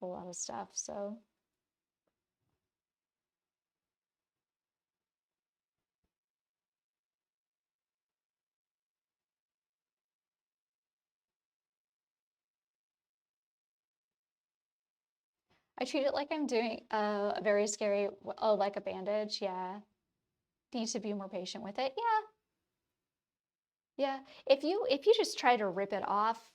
a lot of stuff, so. I treat it like I'm doing a very scary, oh, like a bandage, yeah. Need to be more patient with it, yeah. Yeah, if you just try to rip it off,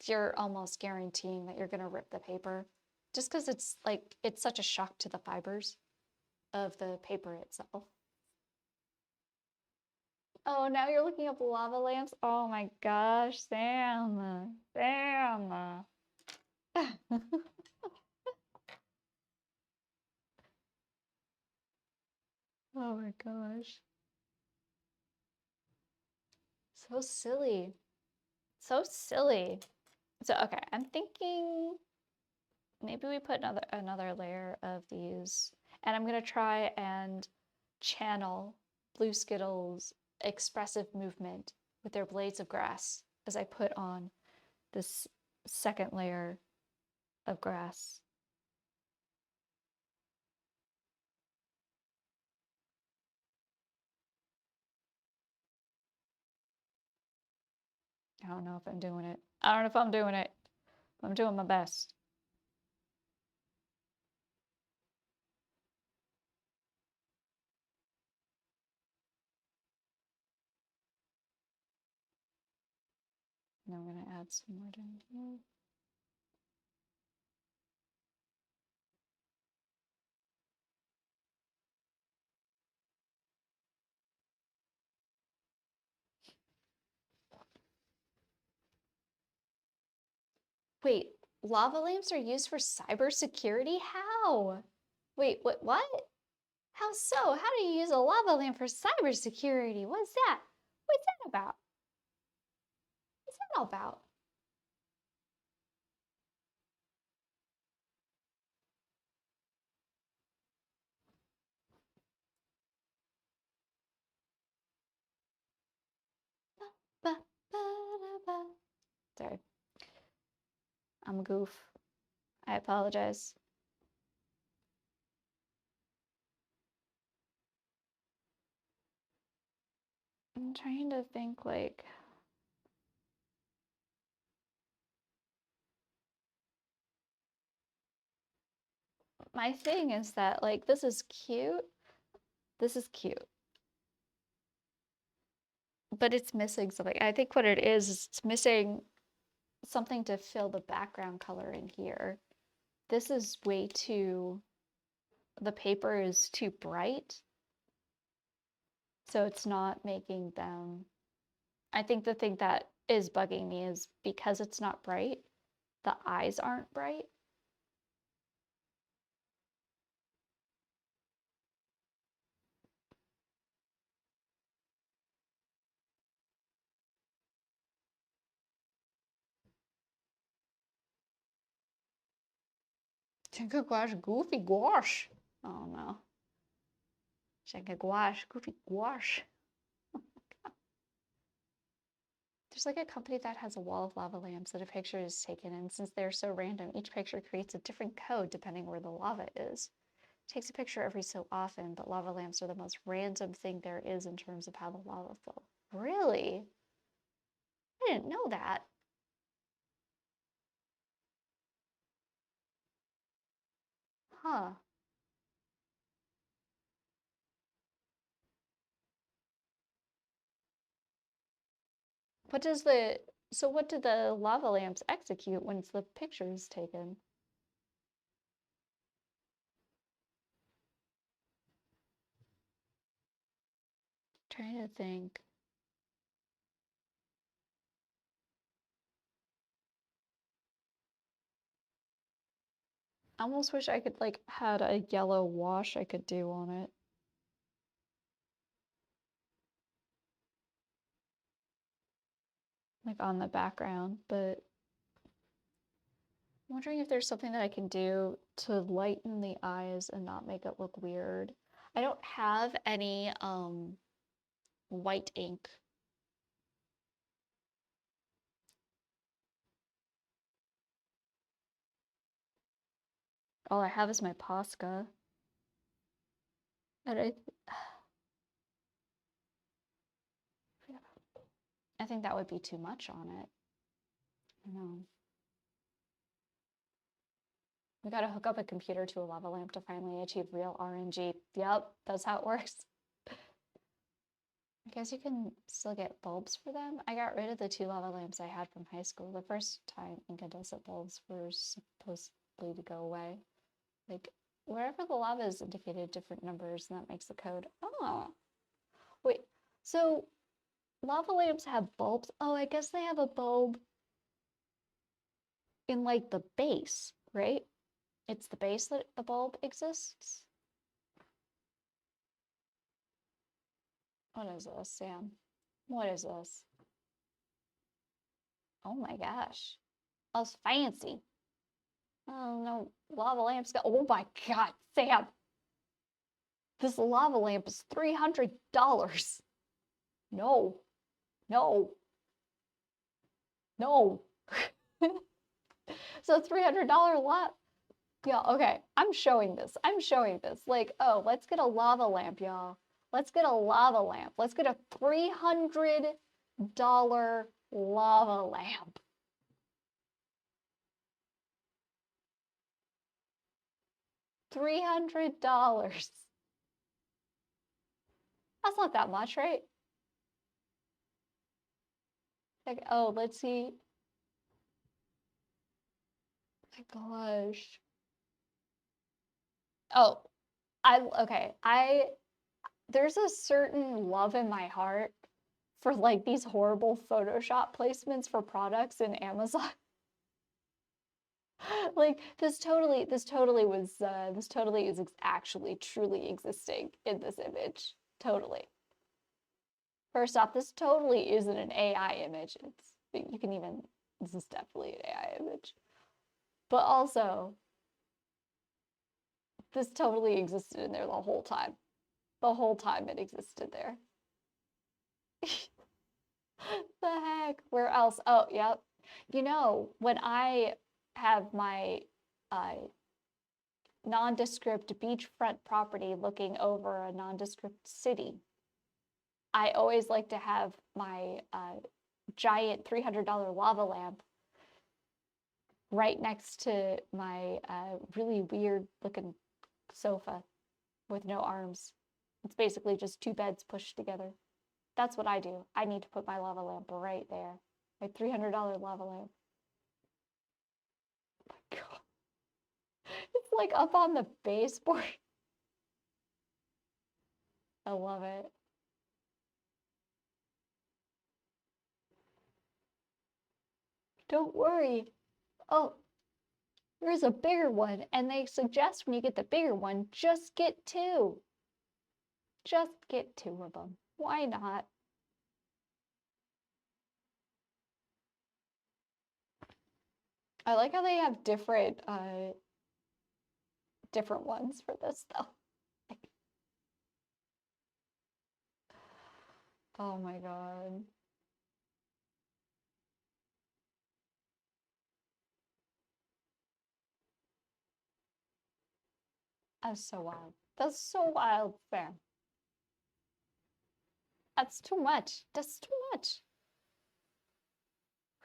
you're almost guaranteeing that you're gonna rip the paper, just because it's like, it's such a shock to the fibers of the paper itself. Oh, now you're looking up lava lamps? Oh my gosh, Sam. Sam. Oh my gosh. So silly. So silly. So, okay, I'm thinking maybe we put another layer of these, and I'm gonna try and channel Blue Skittles' expressive movement with their blades of grass as I put on this second layer of grass. I don't know if I'm doing it. I don't know if I'm doing it. I'm doing my best. Now I'm gonna add some more down here. Wait, Lava lamps are used for cybersecurity? How? Wait, what? How so? How do you use a lava lamp for cybersecurity? What's that? What's that about? What's that all about? Ba, ba, da, ba. Sorry, I'm a goof. I apologize. I'm trying to think like my thing is that like this is cute. This is cute. But it's missing something. I think what it is it's missing something to fill the background color in here. This is way too, the paper is too bright. So it's not making them, I think the thing that is bugging me is because it's not bright, the eyes aren't bright. Tinker gouache, goofy gouache. Oh no. Tinker gouache, goofy gouache. There's like a company that has a wall of lava lamps that a picture is taken, and since they're so random, each picture creates a different code depending where the lava is. It takes a picture every so often, but lava lamps are the most random thing there is in terms of how the lava flow. Really? I didn't know that. Huh. What does the, so what do the lava lamps execute once the picture is taken? Trying to think. I almost wish I could like had a yellow wash I could do on it. Like on the background, but I'm wondering if there's something that I can do to lighten the eyes and not make it look weird. I don't have any white ink. All I have is my Posca. And I think that would be too much on it. I don't know. We gotta hook up a computer to a lava lamp to finally achieve real RNG. Yep, that's how it works. I guess you can still get bulbs for them. I got rid of the 2 lava lamps I had from high school. The first time incandescent bulbs were supposedly to go away. Like, wherever the lava is indicated different numbers, and that makes the code. Oh, wait. So, lava lamps have bulbs? Oh, I guess they have a bulb in, like, the base, right? It's the base that the bulb exists? What is this, Sam? What is this? Oh my gosh. Oh, it's fancy. Oh no, lava lamps got, oh my god, Sam. This lava lamp is $300. No, no, no. So $300 lamp. Yeah, okay. I'm showing this. I'm showing this. Like, oh, let's get a lava lamp, y'all. Let's get a lava lamp. Let's get a $300 lava lamp. $300. That's not that much, right? Like, oh, let's see. My gosh. Oh, okay. There's a certain love in my heart for like these horrible Photoshop placements for products in Amazon. Like this totally is actually truly existing in this image. Totally. First off, this totally isn't an AI image. This is definitely an AI image. But also, this totally existed in there the whole time. The whole time it existed there. The heck? Where else? Oh, yep. You know, when I have my nondescript beachfront property looking over a nondescript city, I always like to have my giant $300 lava lamp right next to my really weird looking sofa with no arms. It's basically just two beds pushed together. That's what I do. I need to put my lava lamp right there. My $300 lava lamp. Oh my God. It's like up on the baseboard. I love it. Don't worry. Oh, there's a bigger one, and they suggest when you get the bigger one, just get two. Just get two of them. Why not? I like how they have different ones for this though. Oh my God. That's so wild. That's so wild, fair. That's too much. That's too much.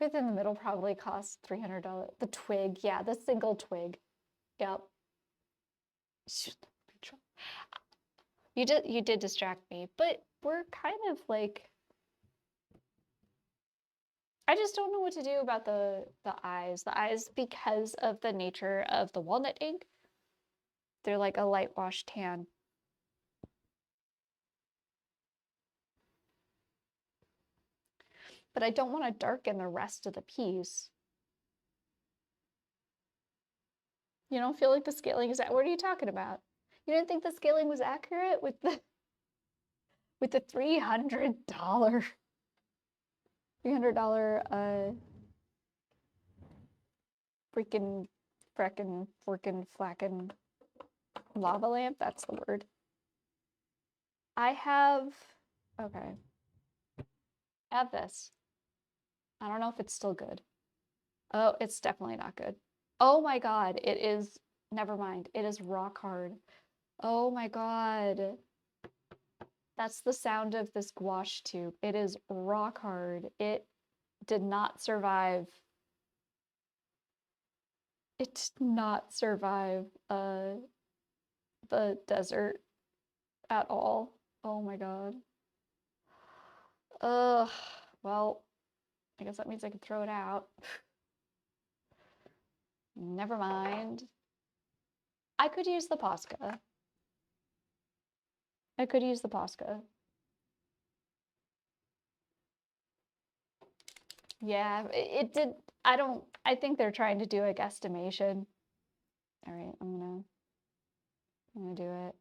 Earth in the middle probably costs $300. The twig, yeah, the single twig. Yep. You did distract me, but we're kind of like, I just don't know what to do about the eyes. The eyes, because of the nature of the walnut ink, they're like a light wash tan. But I don't want to darken the rest of the piece. You don't feel like the scaling is what are you talking about? You didn't think the scaling was accurate with the $300 freaking frackin' flackin' lava lamp? That's the word. I have, okay. I have this. I don't know if it's still good. Oh, it's definitely not good. Oh my God, it is, never mind. It is rock hard. Oh my God. That's the sound of this gouache tube. It is rock hard. It did not survive. It did not survive the desert at all. Oh my God. Ugh. Well, I guess that means I can throw it out. Never mind. I could use the Posca. I could use the Posca. Yeah, it did. I think they're trying to do a guesstimation. All right, I'm gonna do it.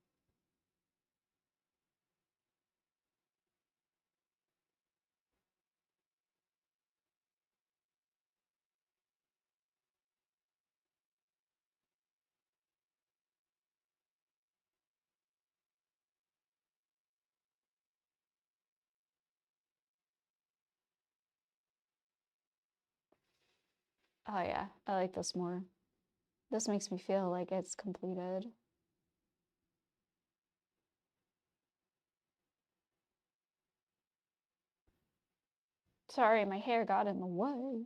Oh yeah, I like this more. This makes me feel like it's completed. Sorry, my hair got in the way.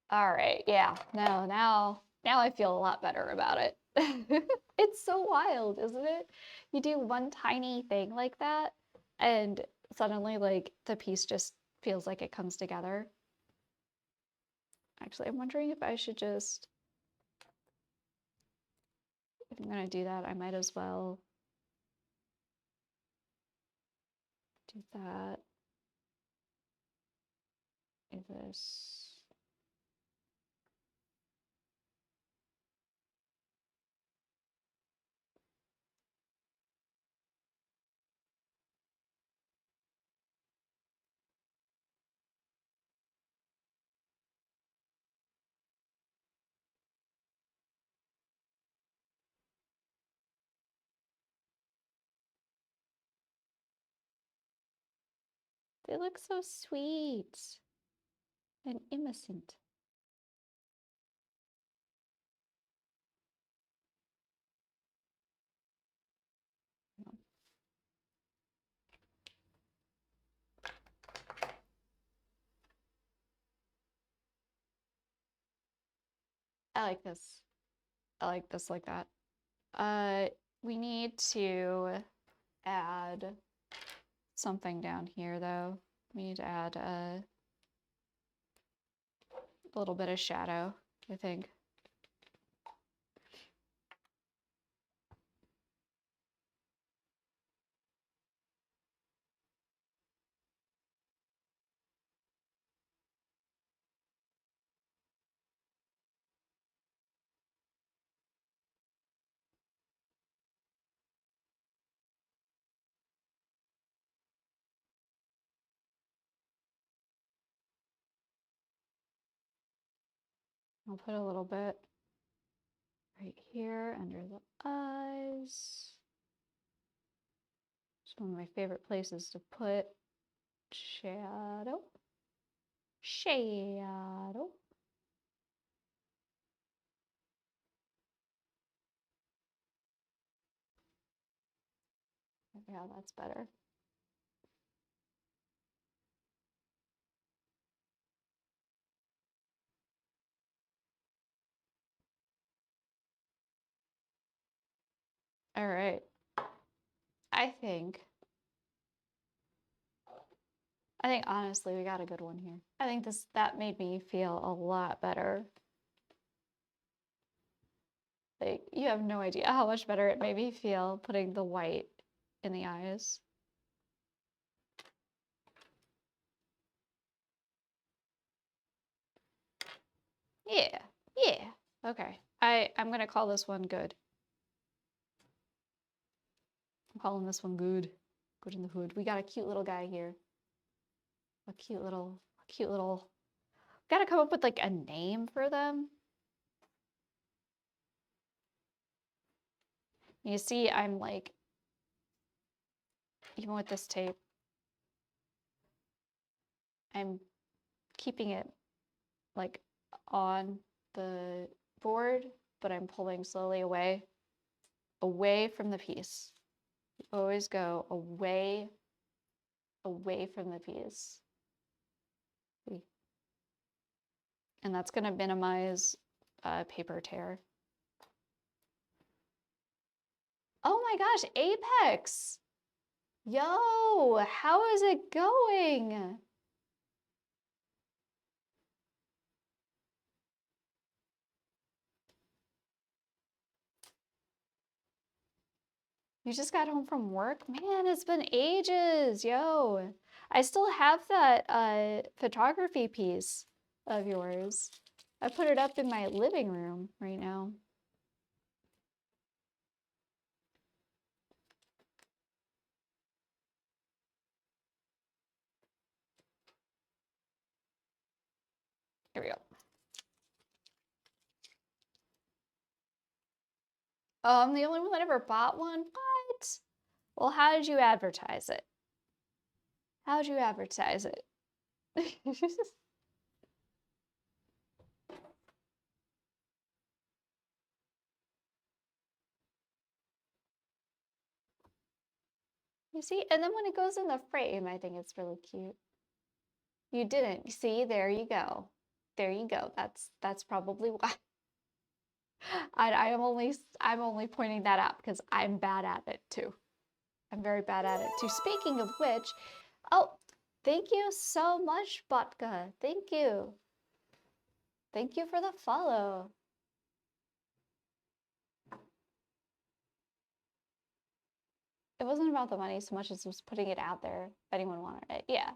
All right, yeah. Now I feel a lot better about it. It's so wild, isn't it? You do one tiny thing like that, and suddenly, like, the piece just feels like it comes together. Actually, I'm wondering if I should just, if I'm gonna do that, I might as well do that. is this? They look so sweet and innocent. I like this. I like this like that. We need to add something down here though. We need to add a little bit of shadow, I think. I'll put a little bit right here under the eyes. It's one of my favorite places to put shadow. Shadow. Yeah, that's better. All right. I think honestly we got a good one here. I think that made me feel a lot better. Like, you have no idea how much better it made me feel putting the white in the eyes. Yeah, yeah. Okay. I'm gonna call this one good. I'm calling this one good. Good in the hood. We got a cute little guy here. A cute little. Gotta come up with like a name for them. You see, I'm like, even with this tape, I'm keeping it like on the board, but I'm pulling slowly away from the piece. You always go away from the piece. And that's gonna minimize paper tear. Oh my gosh, Apex! Yo, how is it going? You just got home from work? Man, it's been ages, yo. I still have that photography piece of yours. I put it up in my living room right now. Here we go. Oh, I'm the only one that ever bought one? What? Well, how did you advertise it? How'd you advertise it? You see? And then when it goes in the frame, I think it's really cute. You didn't. See, there you go. There you go. That's probably why. I'm only pointing that out because I'm bad at it too. I'm very bad at it too. Speaking of which, oh, thank you so much, Botka. Thank you. Thank you for the follow. It wasn't about the money so much as just putting it out there if anyone wanted it. Yeah.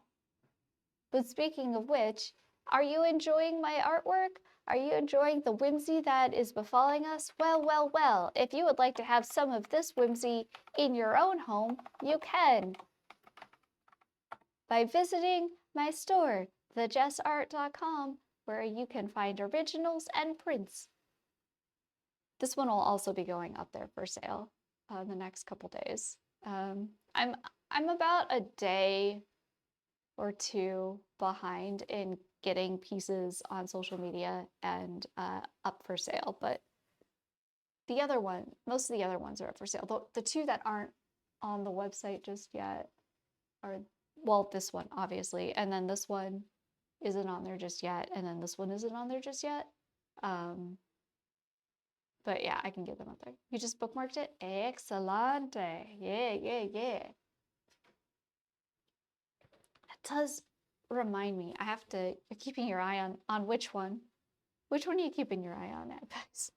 But speaking of which, Are you enjoying my artwork? Are you enjoying the whimsy that is befalling us? Well, well, well, if you would like to have some of this whimsy in your own home, you can by visiting my store, thejessart.com, where you can find originals and prints. This one will also be going up there for sale in the next couple days. I'm about a day or two behind in getting pieces on social media and up for sale, but most of the other ones are up for sale. The two that aren't on the website just yet are, well, this one obviously, and then this one isn't on there just yet, and then this one isn't on there just yet. But yeah, I can get them up there. You just bookmarked it? Excelente. Yeah, yeah, yeah. It does remind me. You're keeping your eye on which one? Which one are you keeping your eye on at, guys?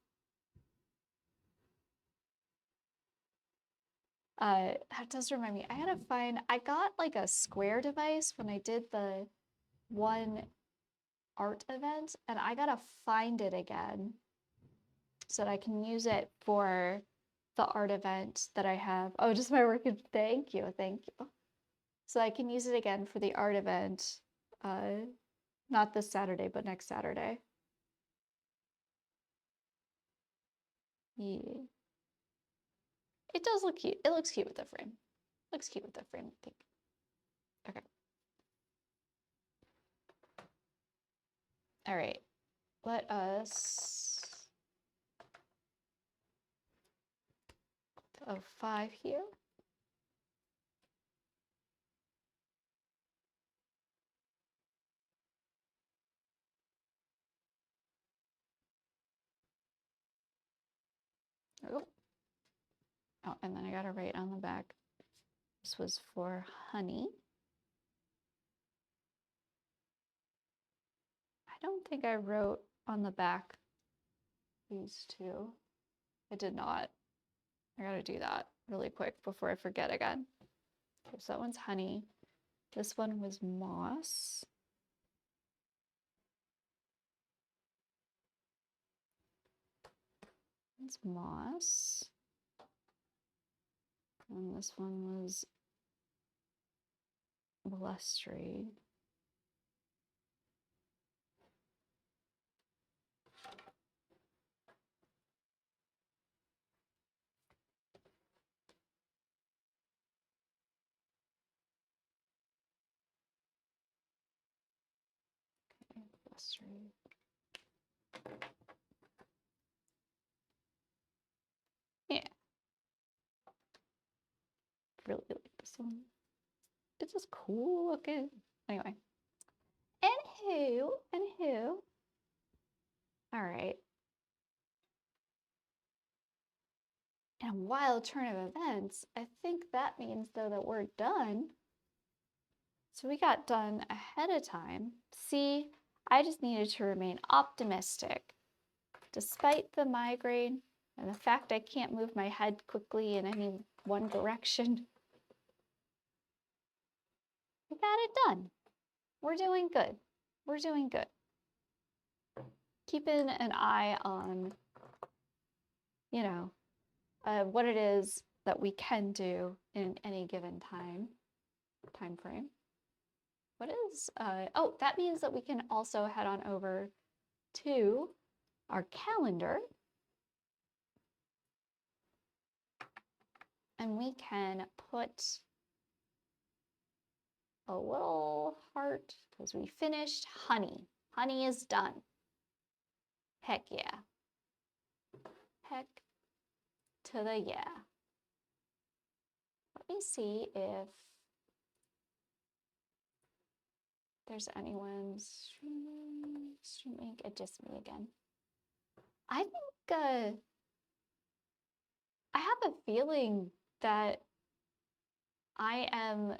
That does remind me. I got like a Square device when I did the one art event, and I gotta find it again so that I can use it for the art event that I have. Oh, just my work. Thank you, thank you. So I can use it again for the art event, not this Saturday, but next Saturday. Yeah. It does look cute. It looks cute with the frame. Looks cute with the frame, I think. Okay. All right. Let us put a 5 here. Oh. Oh, and then I gotta write on the back. This was for honey. I don't think I wrote on the back these two. I did not. I gotta do that really quick before I forget again. Okay, so that one's honey. This one was moss. It's moss. And this one was blustery. Okay, blustery. Yeah. Really like this one. It's just cool looking. Anyway. Anywho. All right. In a wild turn of events, I think that means though that we're done. So we got done ahead of time. See, I just needed to remain optimistic. Despite the migraine and the fact I can't move my head quickly in any one direction, we got it done. We're doing good. We're doing good. Keeping an eye on, you know, what it is that we can do in any given time frame. What is, oh, that means that we can also head on over to our calendar and we can put a little heart because we finished honey. Honey is done. Heck yeah. Heck to the yeah. Let me see if there's anyone's StreamINK. It's just me again. I think I have a feeling that I am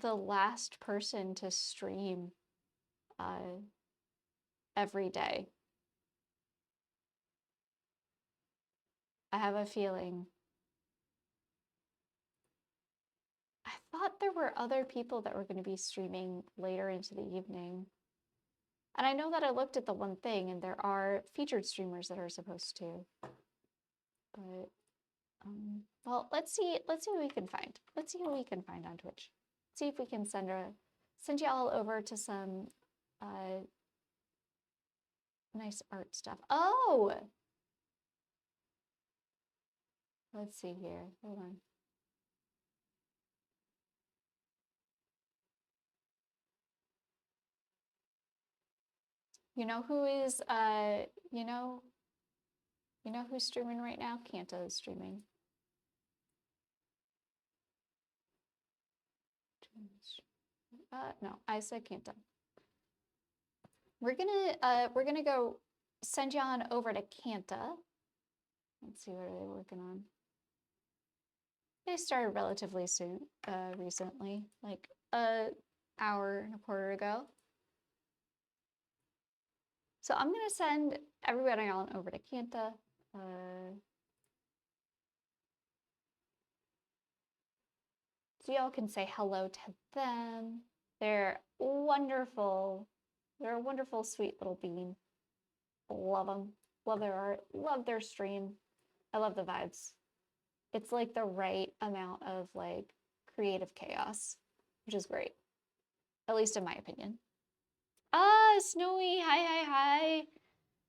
the last person to stream every day. I have a feeling. I thought there were other people that were going to be streaming later into the evening. And I know that I looked at the one thing and there are featured streamers that are supposed to. But well, let's see what we can find. Let's see what we can find on Twitch. See if we can send y'all over to some nice art stuff. Oh! Let's see here. Hold on. You know who is you know who's streaming right now? Kanta is streaming. No, I said Kanta. We're gonna go send you on over to Kanta. Let's see, what are they working on? They started relatively soon, recently, like an hour and a quarter ago. So I'm gonna send everybody on over to Kanta. So y'all can say hello to them. They're wonderful. They're a wonderful, sweet little bean. Love them. Love their art. Love their stream. I love the vibes. It's like the right amount of like creative chaos, which is great. At least in my opinion. Ah, Snowy. Hi.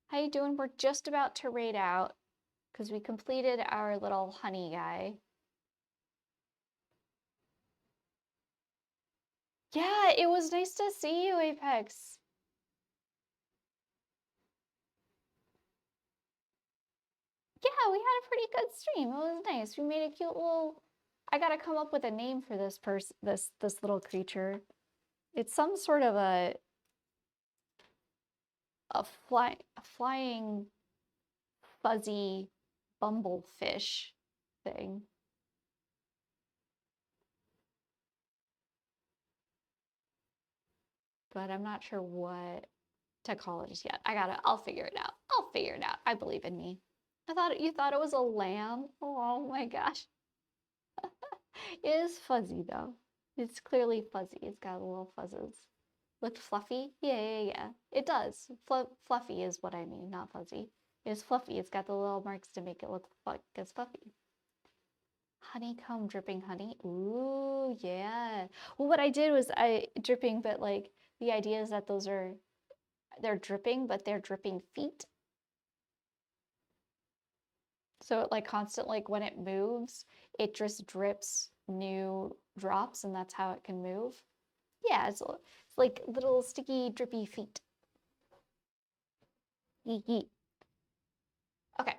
How you doing? We're just about to raid out because we completed our little honey guy. Yeah, it was nice to see you, Apex. Yeah, we had a pretty good stream. It was nice. We made a cute little... I gotta come up with a name for this this little creature. It's some sort of a flying fuzzy bumblefish thing. But I'm not sure what to call it just yet. I'll figure it out. I'll figure it out. I believe in me. You thought it was a lamb? Oh my gosh. It is fuzzy though. It's clearly fuzzy. It's got little fuzzes. Look fluffy? Yeah. It does. Fluffy is what I mean, not fuzzy. It's fluffy. It's got the little marks to make it look like it's fluffy. Honeycomb dripping honey. Ooh, yeah. Well, what I did was dripping, but like the idea is that they're dripping, but they're dripping feet. So it like constant, like when it moves, it just drips new drops and that's how it can move. Yeah, it's like little sticky, drippy feet. Yee. Okay,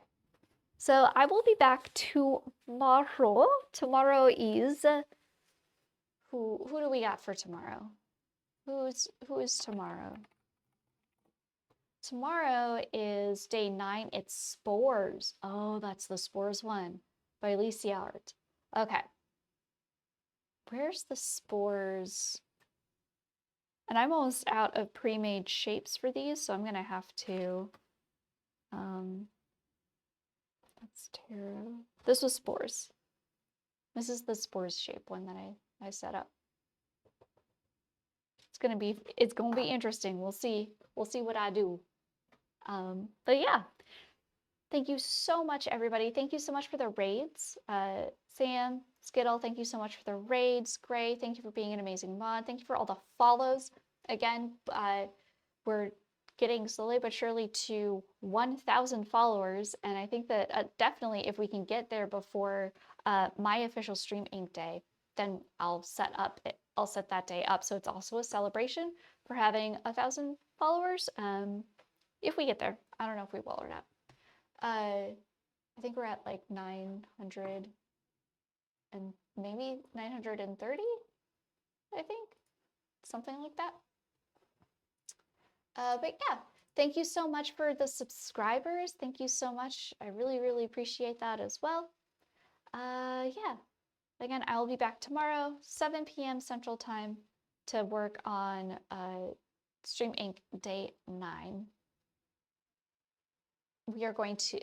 so I will be back tomorrow. Tomorrow is who do we got for tomorrow? Who is tomorrow? Tomorrow is day 9. It's Spores. Oh, that's the Spores one by Lisa Art. Okay. Where's the Spores? And I'm almost out of pre-made shapes for these, so I'm gonna have to that's tarot. This was Spores. This is the Spores shape one that I set up. It's gonna be interesting. We'll see what I do. But yeah, thank you so much, everybody. Thank you so much for the raids. Sam, Skittle, thank you so much for the raids. Gray, thank you for being an amazing mod. Thank you for all the follows. Again, we're getting slowly but surely to 1,000 followers, and I think that definitely if we can get there before my official StreamINK day, then I'll set that day up so it's also a celebration for having 1,000 followers. If we get there, I don't know if we will or not. I think we're at like 900 and maybe 930, I think, something like that. But yeah, thank you so much for the subscribers. Thank you so much. I really, really appreciate that as well. Yeah, again, I will be back tomorrow, 7 p.m. Central Time, to work on StreamINK Day 9. We are going to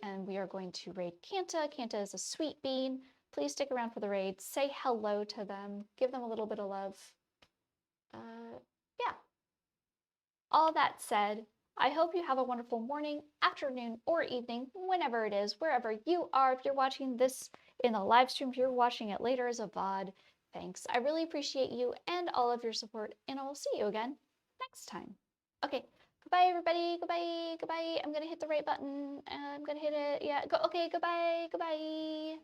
raid Kanta. Kanta is a sweet bean. Please stick around for the raid. Say hello to them. Give them a little bit of love. Yeah. all that said, I hope you have a wonderful morning, afternoon, or evening, whenever it is, wherever you are. If you're watching this in the live stream, if you're watching it later as a VOD, thanks. I really appreciate you and all of your support, and I will see you again next time. Okay, goodbye, everybody. Goodbye, goodbye. I'm gonna hit the right button. I'm gonna hit it. Yeah, go. Okay, goodbye, goodbye.